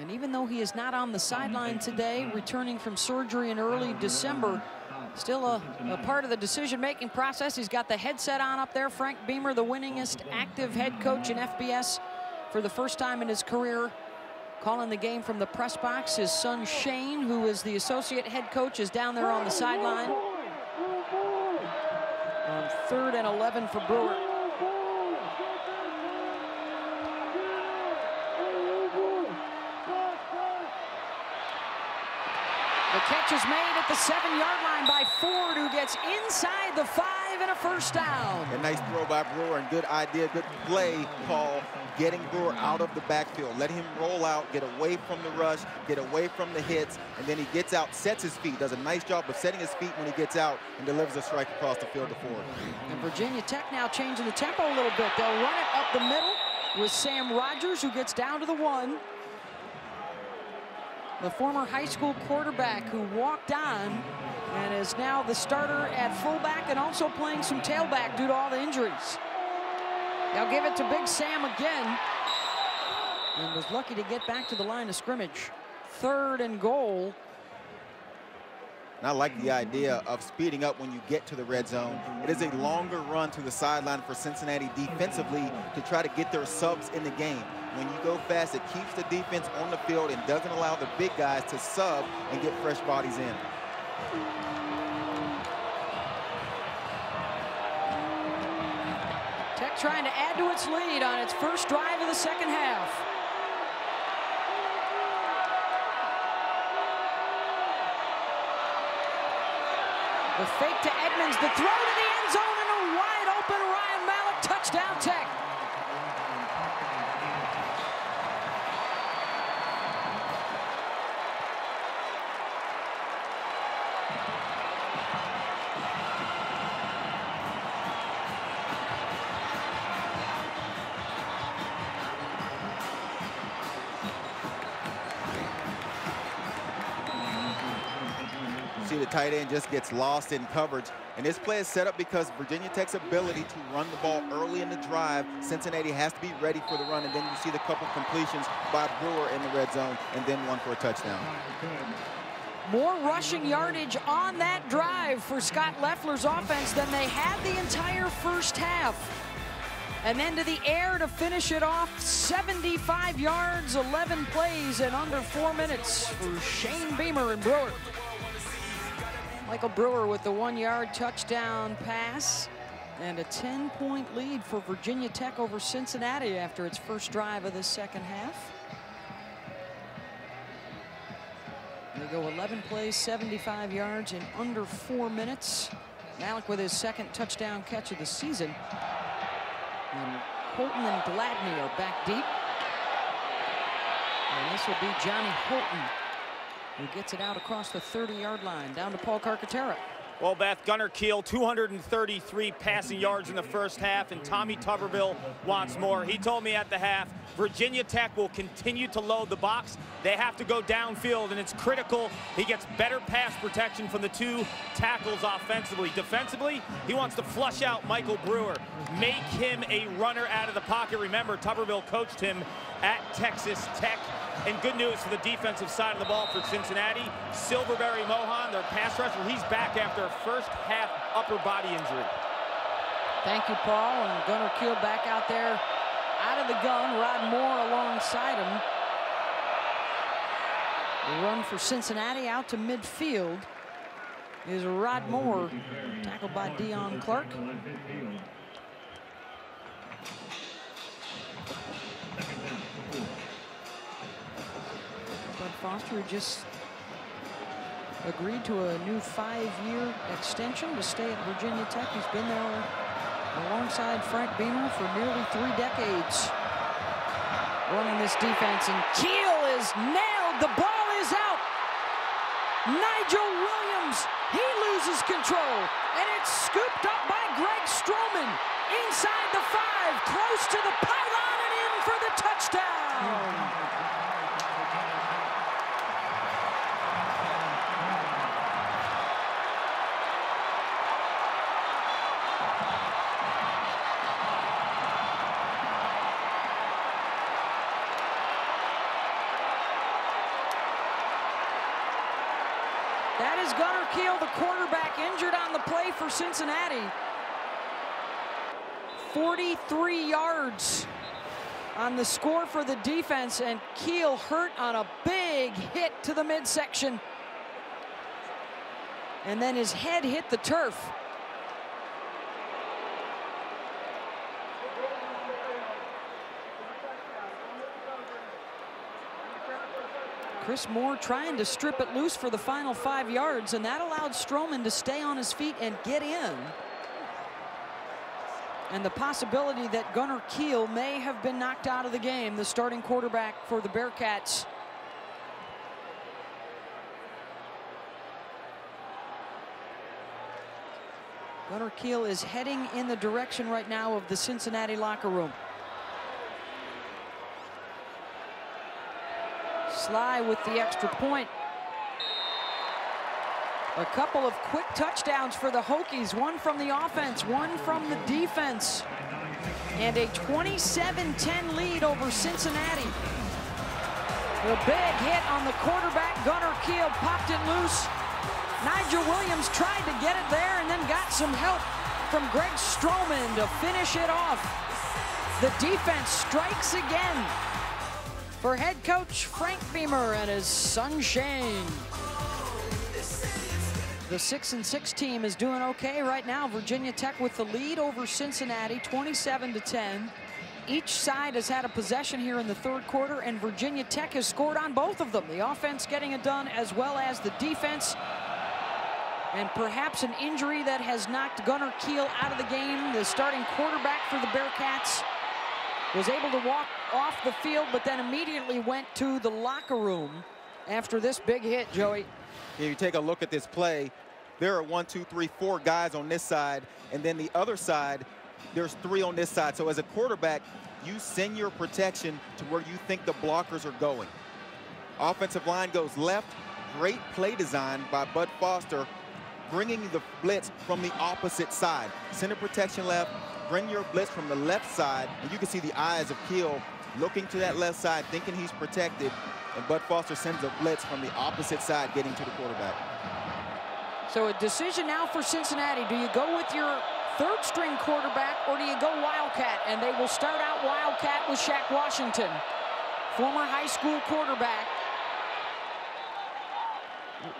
And even though he is not on the sideline today, returning from surgery in early December, still a part of the decision-making process. He's got the headset on up there. Frank Beamer, the winningest active head coach in FBS for the first time in his career, calling the game from the press box. His son Shane, who is the associate head coach, is down there on the sideline. On 3rd and 11 for Brewer. The catch is made at the 7-yard line by Ford, who gets inside the 5 and a first down. A nice throw by Brewer and good idea, good play call, getting Brewer out of the backfield, letting him roll out, get away from the rush, get away from the hits, and then he gets out, sets his feet, does a nice job of setting his feet when he gets out, and delivers a strike across the field to Ford. And Virginia Tech now changing the tempo a little bit. They'll run it up the middle with Sam Rogers, who gets down to the 1. The former high school quarterback who walked on and is now the starter at fullback and also playing some tailback due to all the injuries. They'll give it to Big Sam again and was lucky to get back to the line of scrimmage. 3rd and goal. And I like the idea of speeding up when you get to the red zone. It is a longer run to the sideline for Cincinnati defensively to try to get their subs in the game. When you go fast, it keeps the defense on the field and doesn't allow the big guys to sub and get fresh bodies in. Tech trying to add to its lead on its first drive of the second half. The fake to Edmonds, the throw to the end zone, and a wide open Ryan Mallett, touchdown Tech. The tight end just gets lost in coverage, and this play is set up because Virginia Tech's ability to run the ball early in the drive, Cincinnati has to be ready for the run, and then you see the couple completions by Brewer in the red zone, and then one for a touchdown. More rushing yardage on that drive for Scott Loeffler's offense than they had the entire first half. And then to the air to finish it off, 75 yards, 11 plays in under 4 minutes for Shane Beamer and Brewer. Michael Brewer with the 1-yard touchdown pass and a 10-point lead for Virginia Tech over Cincinnati after its first drive of the second half. They go 11 plays, 75 yards in under 4 minutes. Malik with his second touchdown catch of the season. And Holton and Gladney are back deep. And this will be Johnny Holton, who gets it out across the 30-yard line, down to Paul Carcaterra. Well, Beth, Gunner Kiel, 233 passing yards in the first half, and Tommy Tuberville wants more. He told me at the half, Virginia Tech will continue to load the box. They have to go downfield, and it's critical he gets better pass protection from the 2 tackles offensively. Defensively, he wants to flush out Michael Brewer, make him a runner out of the pocket. Remember, Tuberville coached him at Texas Tech. And good news for the defensive side of the ball for Cincinnati. Silverberry Mohan, their pass rusher, he's back after a first half upper body injury. Thank you, Paul. And Gunner Kiel back out there, out of the gun. Rod Moore alongside him. The run for Cincinnati out to midfield is Rod Moore, tackled by Dion Clark. Foster, who just agreed to a new 5-year extension to stay at Virginia Tech. He's been there alongside Frank Beamer for nearly 3 decades running this defense, and Kiel is nailed field. The ball is out. Nigel Williams, he loses control. And it's scooped up by Greg Stroman. Inside the 5, close to the pylon and in for the touchdown. That is Gunner Kiel, the quarterback, injured on the play for Cincinnati. 43 yards on the score for the defense, and Kiel hurt on a big hit to the midsection. And then his head hit the turf. Chris Moore trying to strip it loose for the final 5 yards, and that allowed Stroman to stay on his feet and get in. And the possibility that Gunner Kiel may have been knocked out of the game, the starting quarterback for the Bearcats. Gunner Kiel is heading in the direction right now of the Cincinnati locker room. Sly with the extra point. A couple of quick touchdowns for the Hokies, one from the offense, one from the defense. And a 27-10 lead over Cincinnati. The big hit on the quarterback, Gunner Kiel, popped it loose. Nigel Williams tried to get it there and then got some help from Greg Stroman to finish it off. The defense strikes again for head coach Frank Beamer and his son Shane. The 6-6 team is doing okay right now. Virginia Tech with the lead over Cincinnati, 27-10. Each side has had a possession here in the third quarter, and Virginia Tech has scored on both of them. The offense getting it done as well as the defense. And perhaps an injury that has knocked Gunner Kiel out of the game. The starting quarterback for the Bearcats was able to walk off the field, but then immediately went to the locker room after this big hit, Joey. If you take a look at this play, there are 1, 2, 3, 4 guys on this side, and then the other side, there's 3 on this side. So as a quarterback, you send your protection to where you think the blockers are going. Offensive line goes left. Great play design by Bud Foster, bringing the blitz from the opposite side. Center protection left, bring your blitz from the left side, and you can see the eyes of Kiel looking to that left side, thinking he's protected, and Bud Foster sends a blitz from the opposite side, getting to the quarterback. So a decision now for Cincinnati. Do you go with your third string quarterback or do you go Wildcat? And they will start out Wildcat with Shaq Washington, former high school quarterback.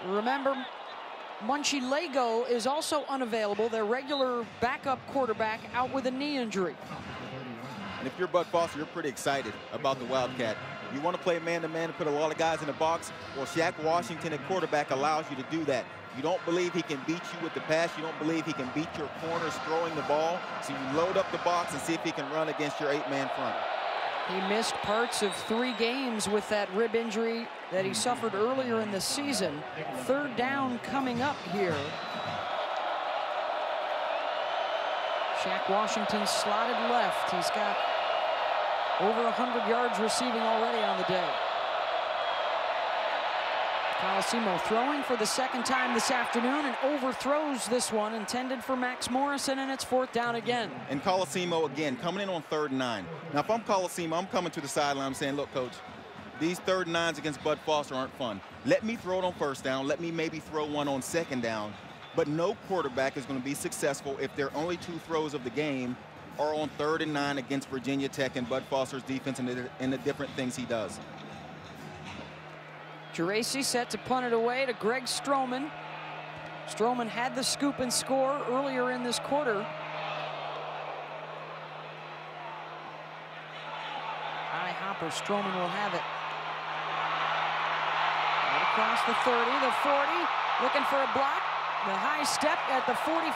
Remember, Munchie Lego is also unavailable, their regular backup quarterback, out with a knee injury. And if you're Bud Foster, you're pretty excited about the Wildcat. You want to play man-to-man and put a lot of guys in the box? Well, Shaq Washington at quarterback allows you to do that. You don't believe he can beat you with the pass. You don't believe he can beat your corners throwing the ball. So you load up the box and see if he can run against your 8-man front. He missed parts of 3 games with that rib injury that he suffered earlier in the season. Third down coming up here. Shaq Washington slotted left. He's got over 100 yards receiving already on the day. Colosimo throwing for the second time this afternoon and overthrows this one, intended for Max Morrison, and it's 4th down again. And Colosimo again coming in on 3rd and 9. Now if I'm Colosimo, I'm coming to the sideline, I'm saying, look, coach, these 3rd and 9s against Bud Foster aren't fun. Let me throw it on 1st down. Let me maybe throw one on 2nd down. But no quarterback is going to be successful if their only 2 throws of the game are on 3rd and 9 against Virginia Tech and Bud Foster's defense and the different things he does. Geraci set to punt it away to Greg Stroman. Stroman had the scoop and score earlier in this quarter. High hopper, Stroman will have it. Right across the 30, the 40, looking for a block. The high step at the 45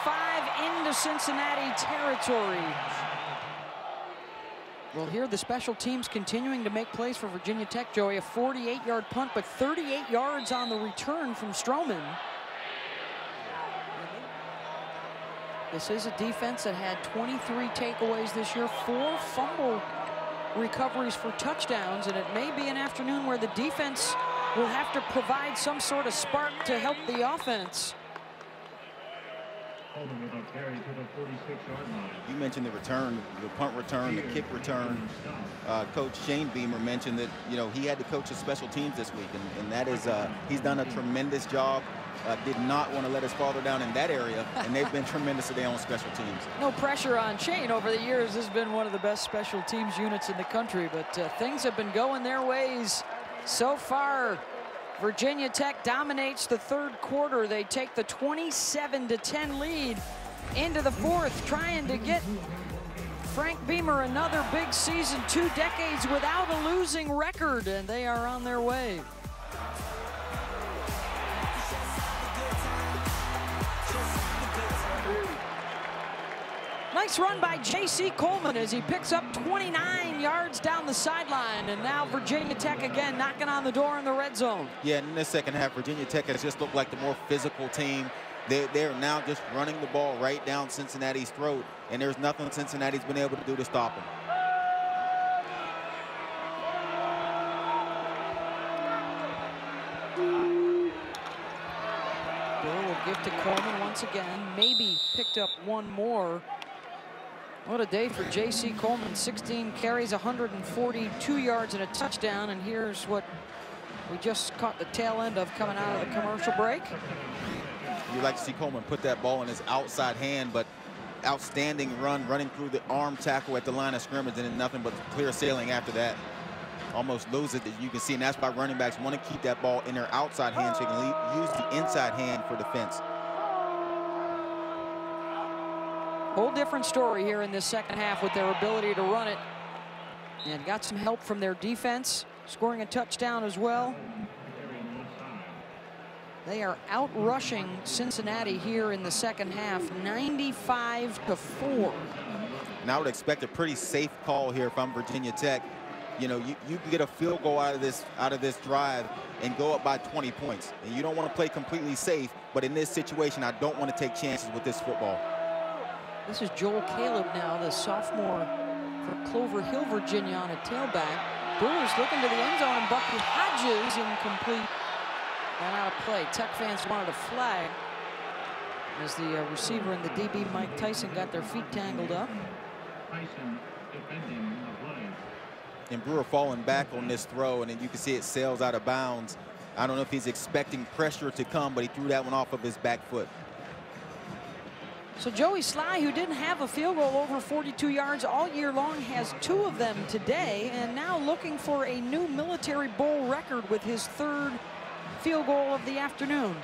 into Cincinnati territory. Well, here the special teams continuing to make plays for Virginia Tech, Joey. A 48-yard punt, but 38 yards on the return from Stroman. This is a defense that had 23 takeaways this year, 4 fumble recoveries for touchdowns, and it may be an afternoon where the defense will have to provide some sort of spark to help the offense. You mentioned the return, the punt return, the kick return. Coach Shane Beamer mentioned that, you know, he had to coach his special teams this week, and that is, he's done a tremendous job. Did not want to let his father down in that area, and they've been tremendous today on special teams. No pressure on Shane. Over the years, this has been one of the best special teams units in the country, but things have been going their ways so far. Virginia Tech dominates the third quarter. They take the 27-10 lead into the fourth, trying to get Frank Beamer another big season, 2 decades without a losing record, and they are on their way. Nice run by J.C. Coleman as he picks up 29 yards down the sideline. And now Virginia Tech again knocking on the door in the red zone. Yeah, in this second half, Virginia Tech has just looked like the more physical team. They're now just running the ball right down Cincinnati's throat, and there's nothing Cincinnati's been able to do to stop them. Bill will give to Coleman once again. Maybe picked up one more. What a day for J.C. Coleman. 16 carries, 142 yards and a touchdown. And here's what we just caught the tail end of coming out of the commercial break. You like to see Coleman put that ball in his outside hand, but outstanding run, running through the arm tackle at the line of scrimmage, and then nothing but clear sailing after that. Almost lose it, as you can see, and that's why running backs want to keep that ball in their outside hand so they can use the inside hand for defense. Whole different story here in this second half with their ability to run it. And got some help from their defense, scoring a touchdown as well. They are out-rushing Cincinnati here in the second half, 95-4. And I would expect a pretty safe call here from Virginia Tech. You know, you can get a field goal out of this drive and go up by 20 points. And you don't want to play completely safe, but in this situation, I don't want to take chances with this football. This is Joel Caleb now, the sophomore for Clover Hill, Virginia, on a tailback. Brewers looking to the end zone, and Bucky Hodges incomplete and out of play. Tech fans wanted a flag as the receiver and the DB Mike Tyson got their feet tangled up. Tyson defending the play. And Brewer falling back on this throw, and then you can see it sails out of bounds. I don't know if he's expecting pressure to come, but he threw that one off of his back foot. So Joey Sly, who didn't have a field goal over 42 yards all year long, has 2 of them today, and now looking for a new Military Bowl record with his 3rd field goal of the afternoon.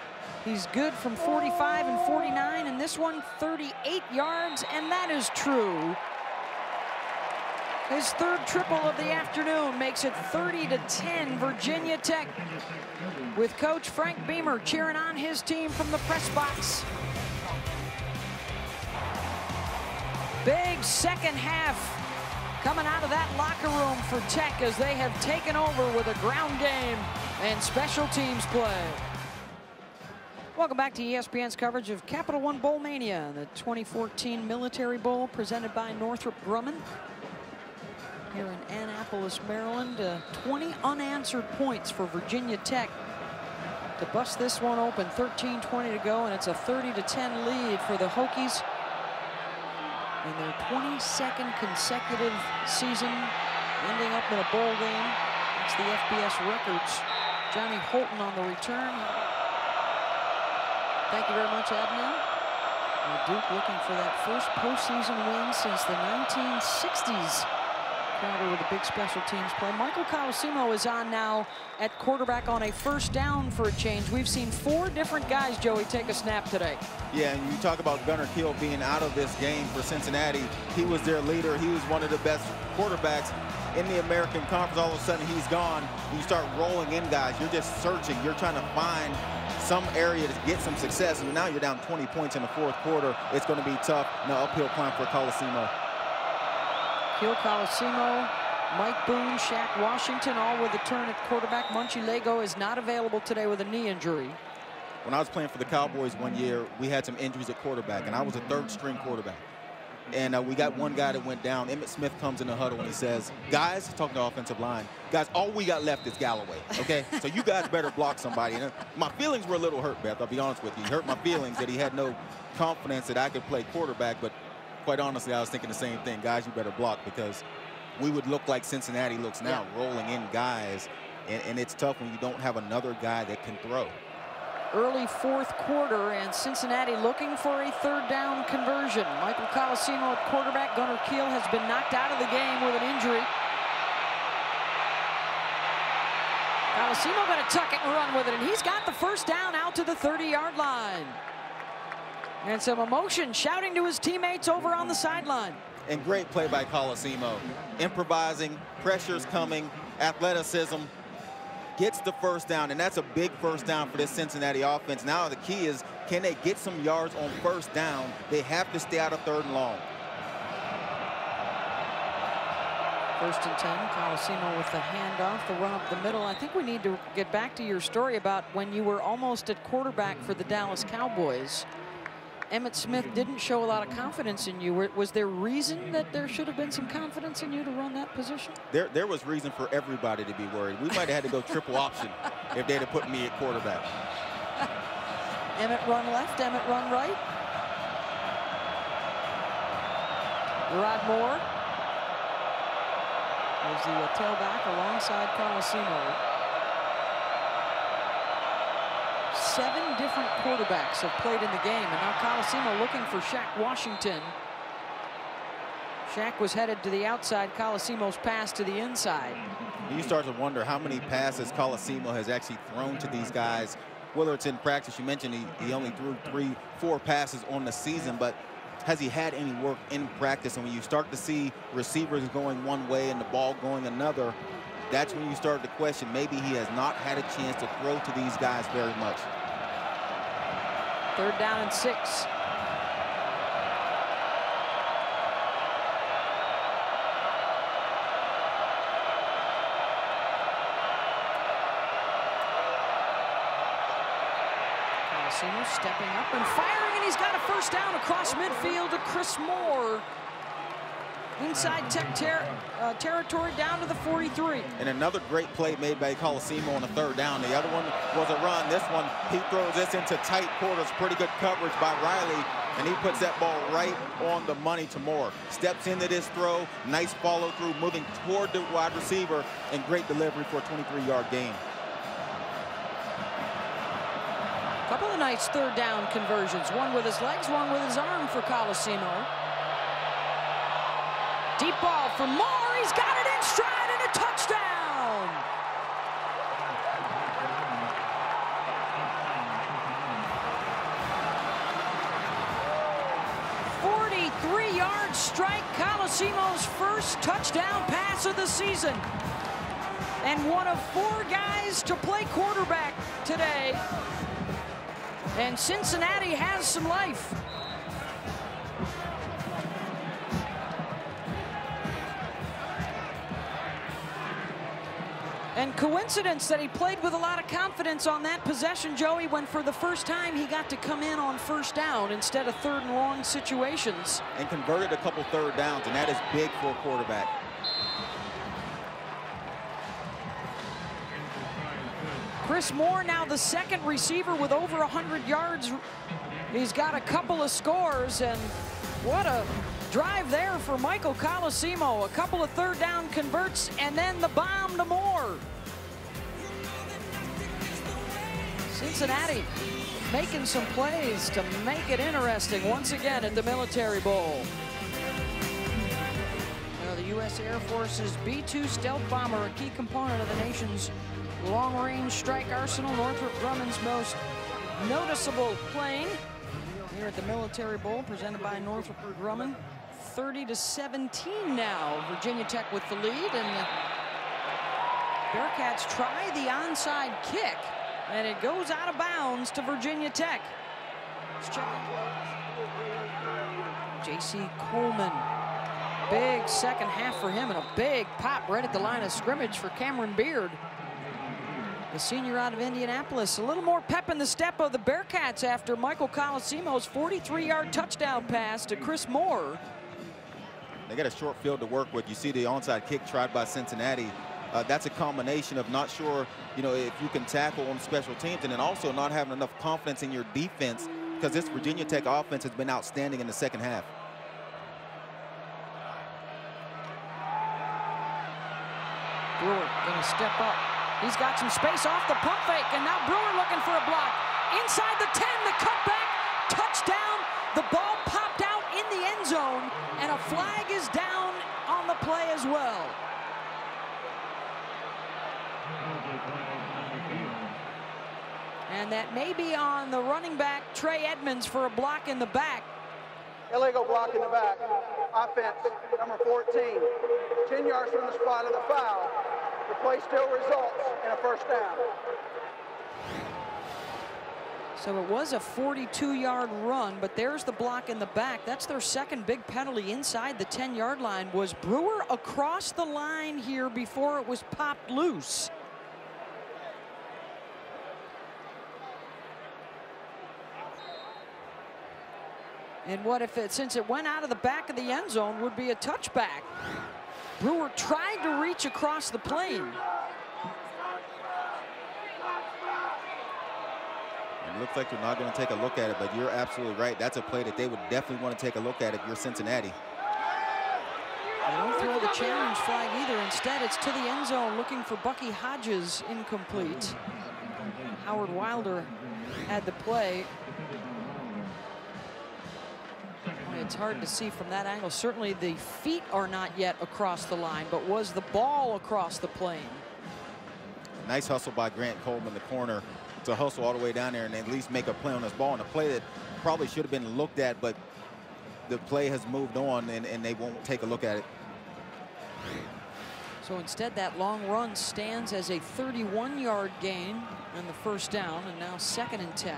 He's good from 45 and 49, and this one 38 yards, and that is true. His 3rd triple of the afternoon makes it 30-10 Virginia Tech, with Coach Frank Beamer cheering on his team from the press box. Big second half coming out of that locker room for Tech as they have taken over with a ground game and special teams play. Welcome back to ESPN's coverage of Capital One Bowl Mania, the 2014 Military Bowl presented by Northrop Grumman here in Annapolis, Maryland. 20 unanswered points for Virginia Tech to bust this one open. 13:20 to go, and it's a 30-10 lead for the Hokies in their 22nd consecutive season, ending up in a bowl game. That's the FBS records. Johnny Holton on the return. Thank you very much, Adnan. Duke looking for that first postseason win since the 1960s. Crowder with a big special teams play. Michael Colosimo is on now at quarterback on a first down for a change. We've seen 4 different guys, Joey, take a snap today. Yeah, and you talk about Gunner Kiel being out of this game for Cincinnati. He was their leader. He was one of the best quarterbacks in the American Conference. All of a sudden, he's gone. You start rolling in guys. You're just searching. You're trying to find some area to get some success. And now you're down 20 points in the 4th quarter. It's going to be tough. No uphill climb for Colosimo. Kiel, Colosimo, Mike Boone, Shaq Washington, all with a turn at quarterback. Munchie Lego is not available today with a knee injury. When I was playing for the Cowboys one year, we had some injuries at quarterback, and I was a third-string quarterback. And we got one guy that went down. Emmett Smith comes in the huddle and he says, guys, talking to the offensive line, guys, all we got left is Galloway, okay? So you guys better block somebody. And my feelings were a little hurt, Beth, I'll be honest with you. He hurt my feelings that he had no confidence that I could play quarterback, but quite honestly, I was thinking the same thing. Guys, you better block, because we would look like Cincinnati looks now, rolling in guys. And it's tough when you don't have another guy that can throw. Early fourth quarter, and Cincinnati looking for a third down conversion. Michael Colosimo at quarterback. Gunner Kiel has been knocked out of the game with an injury. Colosimo going to tuck it and run with it, and he's got the first down out to the 30-yard line. And some emotion, shouting to his teammates over on the sideline. And great play by Colosimo. Improvising, pressure's coming, athleticism. Gets the first down, and that's a big first down for this Cincinnati offense. Now the key is, can they get some yards on first down? They have to stay out of third and long. 1st and 10, Colosimo with the handoff, the run up the middle. I think we need to get back to your story about when you were almost at quarterback for the Dallas Cowboys. Emmitt Smith didn't show a lot of confidence in you. Was there reason that there should have been some confidence in you to run that position? There was reason for everybody to be worried. We might have had to go triple option if they'd have put me at quarterback. Emmitt run left, Emmitt run right. Rod Moore. There's the tailback alongside Colosimo. 7 different quarterbacks have played in the game, and now Colosimo looking for Shaq Washington. Shaq was headed to the outside, Colosimo's pass to the inside. You start to wonder how many passes Colosimo has actually thrown to these guys, whether it's in practice. You mentioned he only threw 3-4 passes on the season, but has he had any work in practice? And when you start to see receivers going one way and the ball going another, that's when you start to question, maybe he has not had a chance to throw to these guys very much. 3rd down and 6. Colosimo stepping up and firing, and he's got a first down across midfield to Chris Moore. Inside Tech territory down to the 43. And another great play made by Colosimo on the 3rd down. The other one was a run. This one, he throws this into tight quarters. Pretty good coverage by Riley, and he puts that ball right on the money to Moore. Steps into this throw, nice follow through, moving toward the wide receiver, and great delivery for a 23-yard gain. Couple of nice 3rd down conversions. One with his legs, one with his arm for Colosimo. Deep ball for Moore. He's got it in stride and a touchdown. "43-yard strike, Colosimo's first touchdown pass of the season. And one of 4 guys to play quarterback today. And Cincinnati has some life. And coincidence that he played with a lot of confidence on that possession, Joey, when for the first time he got to come in on first down instead of 3rd and long situations. And converted a couple 3rd downs, and that is big for a quarterback. Chris Moore now the 2nd receiver with over 100 yards. He's got a couple of scores, and what a drive there for Michael Colosimo. A couple of 3rd down converts, and then the bomb to Moore. Cincinnati making some plays to make it interesting once again at the Military Bowl. Well, the U.S. Air Force's B-2 stealth bomber, a key component of the nation's long-range strike arsenal, Northrop Grumman's most noticeable plane. Here at the Military Bowl, presented by Northrop Grumman. 30-17 now. Virginia Tech with the lead, and the Bearcats try the onside kick, and it goes out of bounds to Virginia Tech. Let's check in. J.C. Coleman Big second half for him, and a big pop right at the line of scrimmage for Cameron Beard, the senior out of Indianapolis. A little more pep in the step of the Bearcats after Michael Colosimo's 43-yard touchdown pass to Chris Moore. They got a short field to work with. You see the onside kick tried by Cincinnati. That's a combination of not sure, if you can tackle on special teams, and then also not having enough confidence in your defense, because this Virginia Tech offense has been outstanding in the second half. Brewer gonna step up. He's got some space off the pump fake, and now Brewer looking for a block. Inside the 10, the cutback, touchdown. The ball popped out in the end zone, and a flag is down on the play as well. And that may be on the running back, Trey Edmonds, for a block in the back. Illegal block in the back. Offense, number 14. 10 yards from the spot of the foul. The play still results in a first down. So it was a 42-yard run, but there's the block in the back. That's their second big penalty inside the 10-yard line. Was Brewer across the line here before it was popped loose? And what if it, since it went out of the back of the end zone, would be a touchback? Brewer tried to reach across the plane. It looks like they're not going to take a look at it, but you're absolutely right. That's a play that they would definitely want to take a look at if you're Cincinnati. They don't throw the challenge flag either. Instead, it's to the end zone looking for Bucky Hodges, incomplete. Howard Wilder had the play. It's hard to see from that angle. Certainly the feet are not yet across the line, but was the ball across the plane? Nice hustle by Grant Coleman, the corner, to hustle all the way down there and at least make a play on this ball. And a play that probably should have been looked at, but the play has moved on and they won't take a look at it. So instead, that long run stands as a 31-yard gain on the first down, and now 2nd and 10.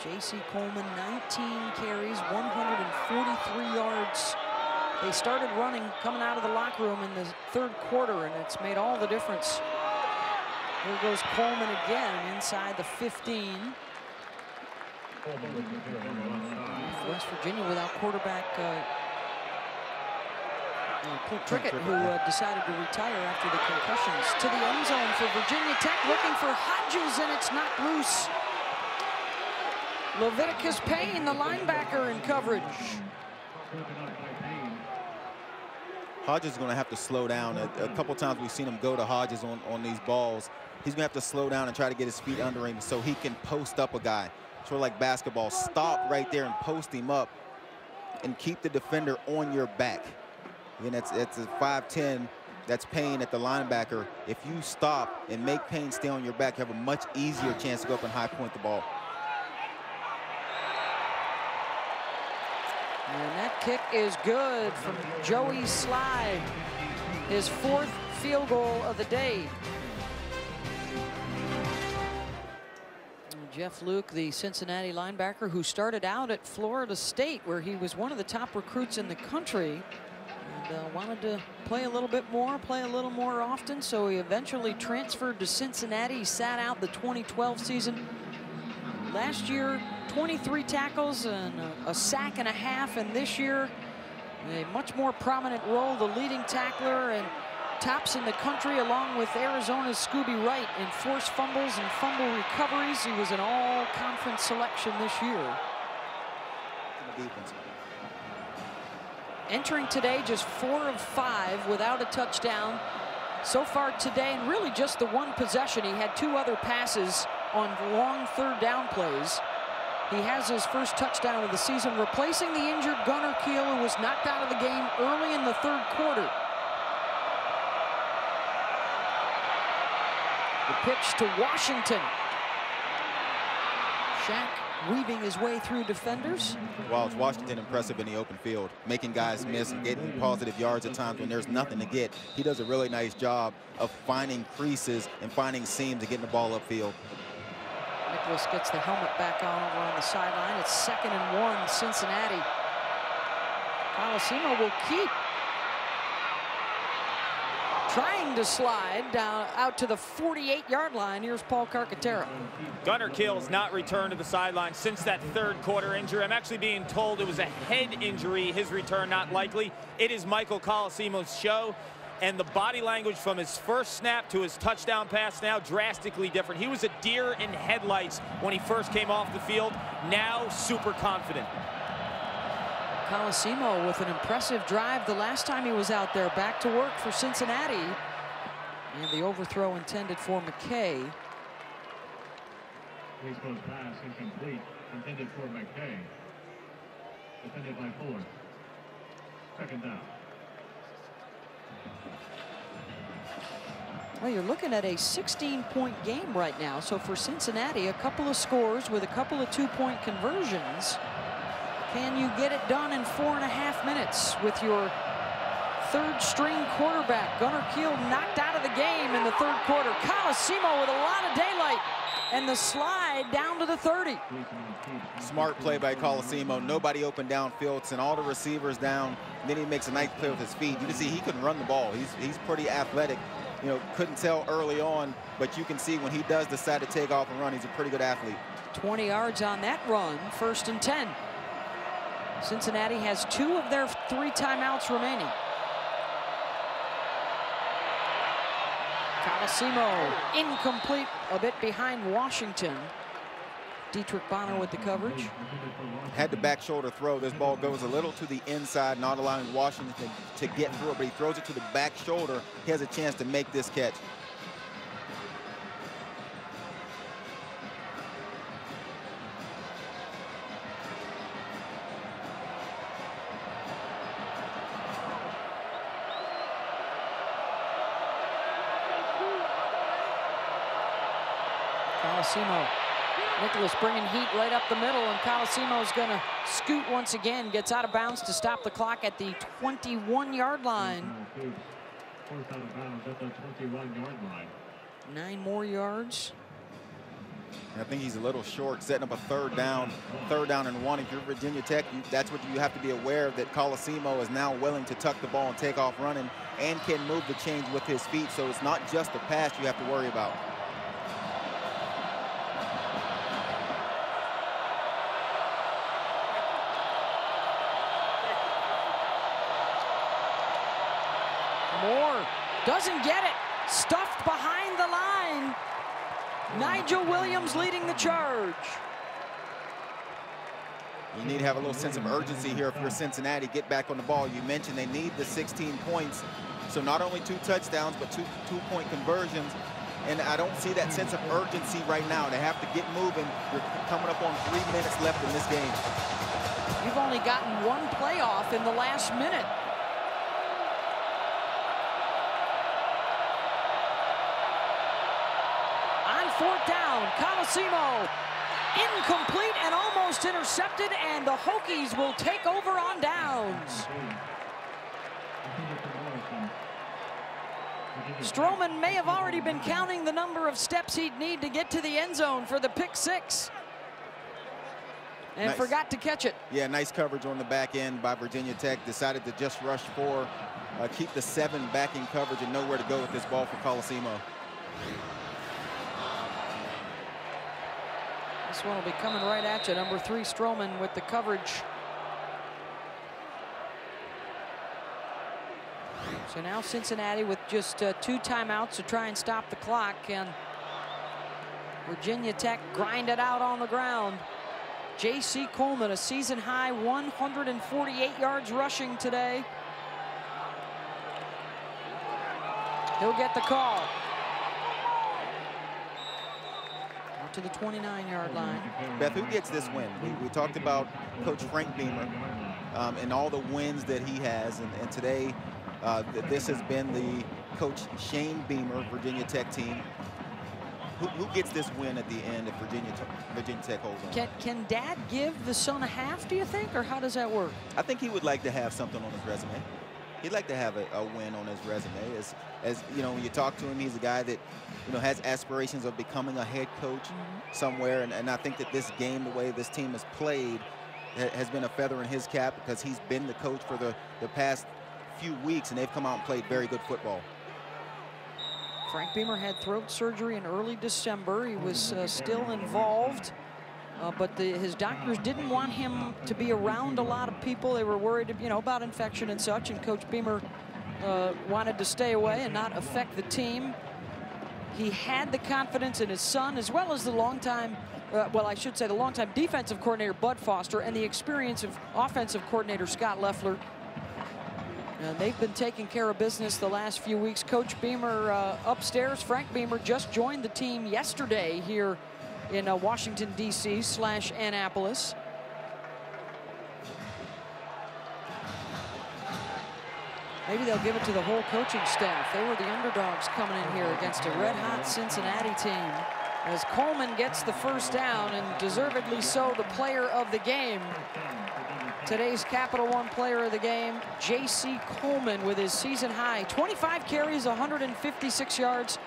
J.C. Coleman, 19 carries, 143 yards. They started running coming out of the locker room in the 3rd quarter, and it's made all the difference. Here goes Coleman again inside the 15. West Virginia without quarterback Trickett, who decided to retire after the concussions. To the end zone for Virginia Tech, looking for Hodges, and it's knocked loose. Leviticus Payne, the linebacker, in coverage. Hodges is going to have to slow down. A couple times we've seen him go to Hodges on these balls. He's going to have to slow down and try to get his feet under him so he can post up a guy. Sort of like basketball. Stop right there and post him up and keep the defender on your back. Again, it's a 5'10". That's Payne at the linebacker. If you stop and make Payne stay on your back, you have a much easier chance to go up and high point the ball. And that kick is good from Joey Sly. His 4th field goal of the day. Jeff Luke, the Cincinnati linebacker who started out at Florida State, where he was one of the top recruits in the country, and wanted to play a little bit more, play a little more often, so he eventually transferred to Cincinnati. He sat out the 2012 season. Last year, 23 tackles and a sack and a half, and this year, a much more prominent role, the leading tackler and tops in the country, along with Arizona's Scooby Wright in forced fumbles and fumble recoveries. He was an all-conference selection this year. Entering today, just 4 of 5 without a touchdown so far today, and really just the one possession. He had 2 other passes on long 3rd down plays. He has his first touchdown of the season, replacing the injured Gunner Kiel, who was knocked out of the game early in the 3rd quarter. The pitch to Washington. Shaq weaving his way through defenders. Wow, it's Washington impressive in the open field, making guys miss and getting positive yards at times when there's nothing to get. He does a really nice job of finding creases and finding seams and getting the ball upfield. Nicholas gets the helmet back on over on the sideline. It's 2nd and 1, Cincinnati. Colosimo will keep trying to slide down out to the 48-yard line. Here's Paul Carcaterra. Gunner Kiel has not returned to the sideline since that 3rd quarter injury. I'm actually being told it was a head injury. His return not likely. It is Michael Colosimo's show. And the body language from his first snap to his touchdown pass now drastically different. He was a deer in headlights when he first came off the field. Now super confident. Colosimo with an impressive drive the last time he was out there. Back to work for Cincinnati. And the overthrow intended for McKay. Baseball's pass incomplete. Intended for McKay. Defended by Fuller. 2nd down. Well, you're looking at a 16-point game right now. So for Cincinnati, a couple of scores with a couple of 2-point conversions. Can you get it done in 4.5 minutes with your 3rd-string quarterback? Gunner Kiel knocked out of the game in the 3rd quarter. Colosimo with a lot of daylight. And the slide down to the 30. Smart play by Colosimo. Nobody open downfield, sent all the receivers down. And then he makes a nice play with his feet. You can see he can run the ball. He's pretty athletic. You know, couldn't tell early on, but you can see when he does decide to take off and run, he's a pretty good athlete. 20 yards on that run, 1st and 10. Cincinnati has 2 of their 3 timeouts remaining. Colosimo incomplete, a bit behind Washington. Dietrich Bonner with the coverage. Had the back shoulder throw. This ball goes a little to the inside, not allowing Washington to get through it, but he throws it to the back shoulder. He has a chance to make this catch. Colosimo. Nicholas bringing heat right up the middle, and Colosimo's going to scoot once again. Gets out of bounds to stop the clock at the 21-yard line. Forced out of bounds at the 21-yard line. 9 more yards. I think he's a little short, setting up a 3rd down and 1. If you're Virginia Tech, that's what you have to be aware of, that Colosimo is now willing to tuck the ball and take off running and can move the chains with his feet. So it's not just the pass you have to worry about. Moore doesn't get it. Stuffed behind the line. Nigel Williams leading the charge. You need to have a little sense of urgency here if you're Cincinnati. Get back on the ball. You mentioned they need the 16 points. So not only 2 touchdowns, but two-point conversions. And I don't see that sense of urgency right now. They have to get moving. You're coming up on 3 minutes left in this game. You've only gotten 1 playoff in the last minute. On 4th down, Colosimo incomplete and almost intercepted, and the Hokies will take over on downs. Stroman may have already been counting the number of steps he'd need to get to the end zone for the pick 6. And nice. Forgot to catch it. Yeah, nice coverage on the back end by Virginia Tech. Decided to just rush 4, keep the 7 backing coverage and know where to go with this ball for Colosimo. This one will be coming right at you. Number 3, Stroman with the coverage. So now Cincinnati with just 2 timeouts to try and stop the clock. And Virginia Tech grind it out on the ground. J.C. Coleman, a season-high 148 yards rushing today. He'll get the call. Out to the 29-yard line. Beth, who gets this win? We talked about Coach Frank Beamer and all the wins that he has. And today, this has been the Coach Shane Beamer Virginia Tech team. Who gets this win at the end if Virginia Tech holds on? Can Dad give the son a half, do you think, or how does that work? I think he would like to have something on his resume. he'd like to have a win on his resume. As you know, when you talk to him, he's a guy that, you know, has aspirations of becoming a head coach somewhere. And I think that this game, the way this team has played, has been a feather in his cap, because he's been the coach for the past few weeks, and they've come out and played very good football. Frank Beamer had throat surgery in early December. He was still involved, but his doctors didn't want him to be around a lot of people. They were worried, you know, about infection and such, and Coach Beamer wanted to stay away and not affect the team. He had the confidence in his son, as well as the longtime, well, I should say the longtime defensive coordinator, Bud Foster, and the experience of offensive coordinator, Scott Loeffler. And they've been taking care of business the last few weeks. Coach Beamer upstairs. Frank Beamer just joined the team yesterday here in Washington, D.C. / Annapolis. Maybe they'll give it to the whole coaching staff. They were the underdogs coming in here against a red-hot Cincinnati team. As Coleman gets the first down, and deservedly so, the player of the game. Today's Capital One player of the game, J.C. Coleman, with his season high 25 carries, 156 yards.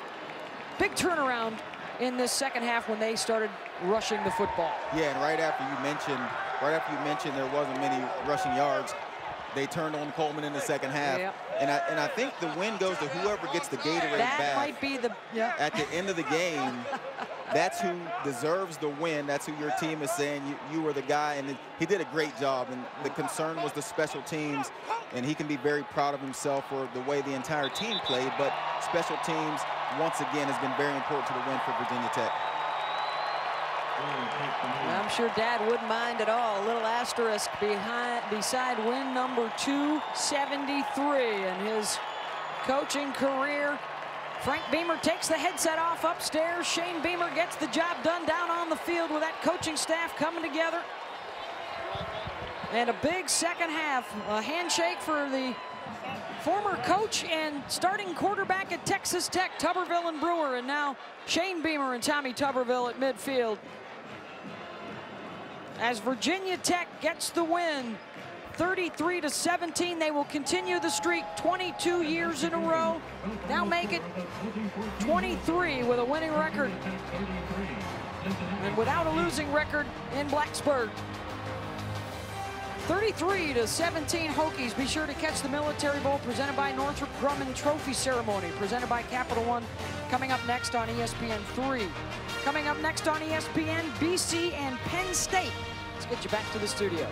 Big turnaround in this second half when they started rushing the football. Yeah, and right after you mentioned there wasn't many rushing yards, they turned on Coleman in the second half. Yep. And I think the win goes to whoever gets the Gatorade that back. Might be the at the end of the game. That's who deserves the win. That's who your team is saying you were the guy, and he did a great job. And the concern was the special teams, and he can be very proud of himself for the way the entire team played. But special teams, once again, has been very important to the win for Virginia Tech. I'm sure Dad wouldn't mind at all. A little asterisk beside win number 273 in his coaching career. Frank Beamer takes the headset off upstairs. Shane Beamer gets the job done down on the field with that coaching staff coming together. And a big second half. A handshake for the former coach and starting quarterback at Texas Tech, Tuberville and Brewer. And now Shane Beamer and Tommy Tuberville at midfield. As Virginia Tech gets the win, 33-17, they will continue the streak 22 years in a row. Now make it 23 with a winning record. And without a losing record in Blacksburg. 33-17 Hokies. Be sure to catch the Military Bowl presented by Northrop Grumman Trophy Ceremony, presented by Capital One, coming up next on ESPN3. Coming up next on ESPN, BC and Penn State. Let's get you back to the studio.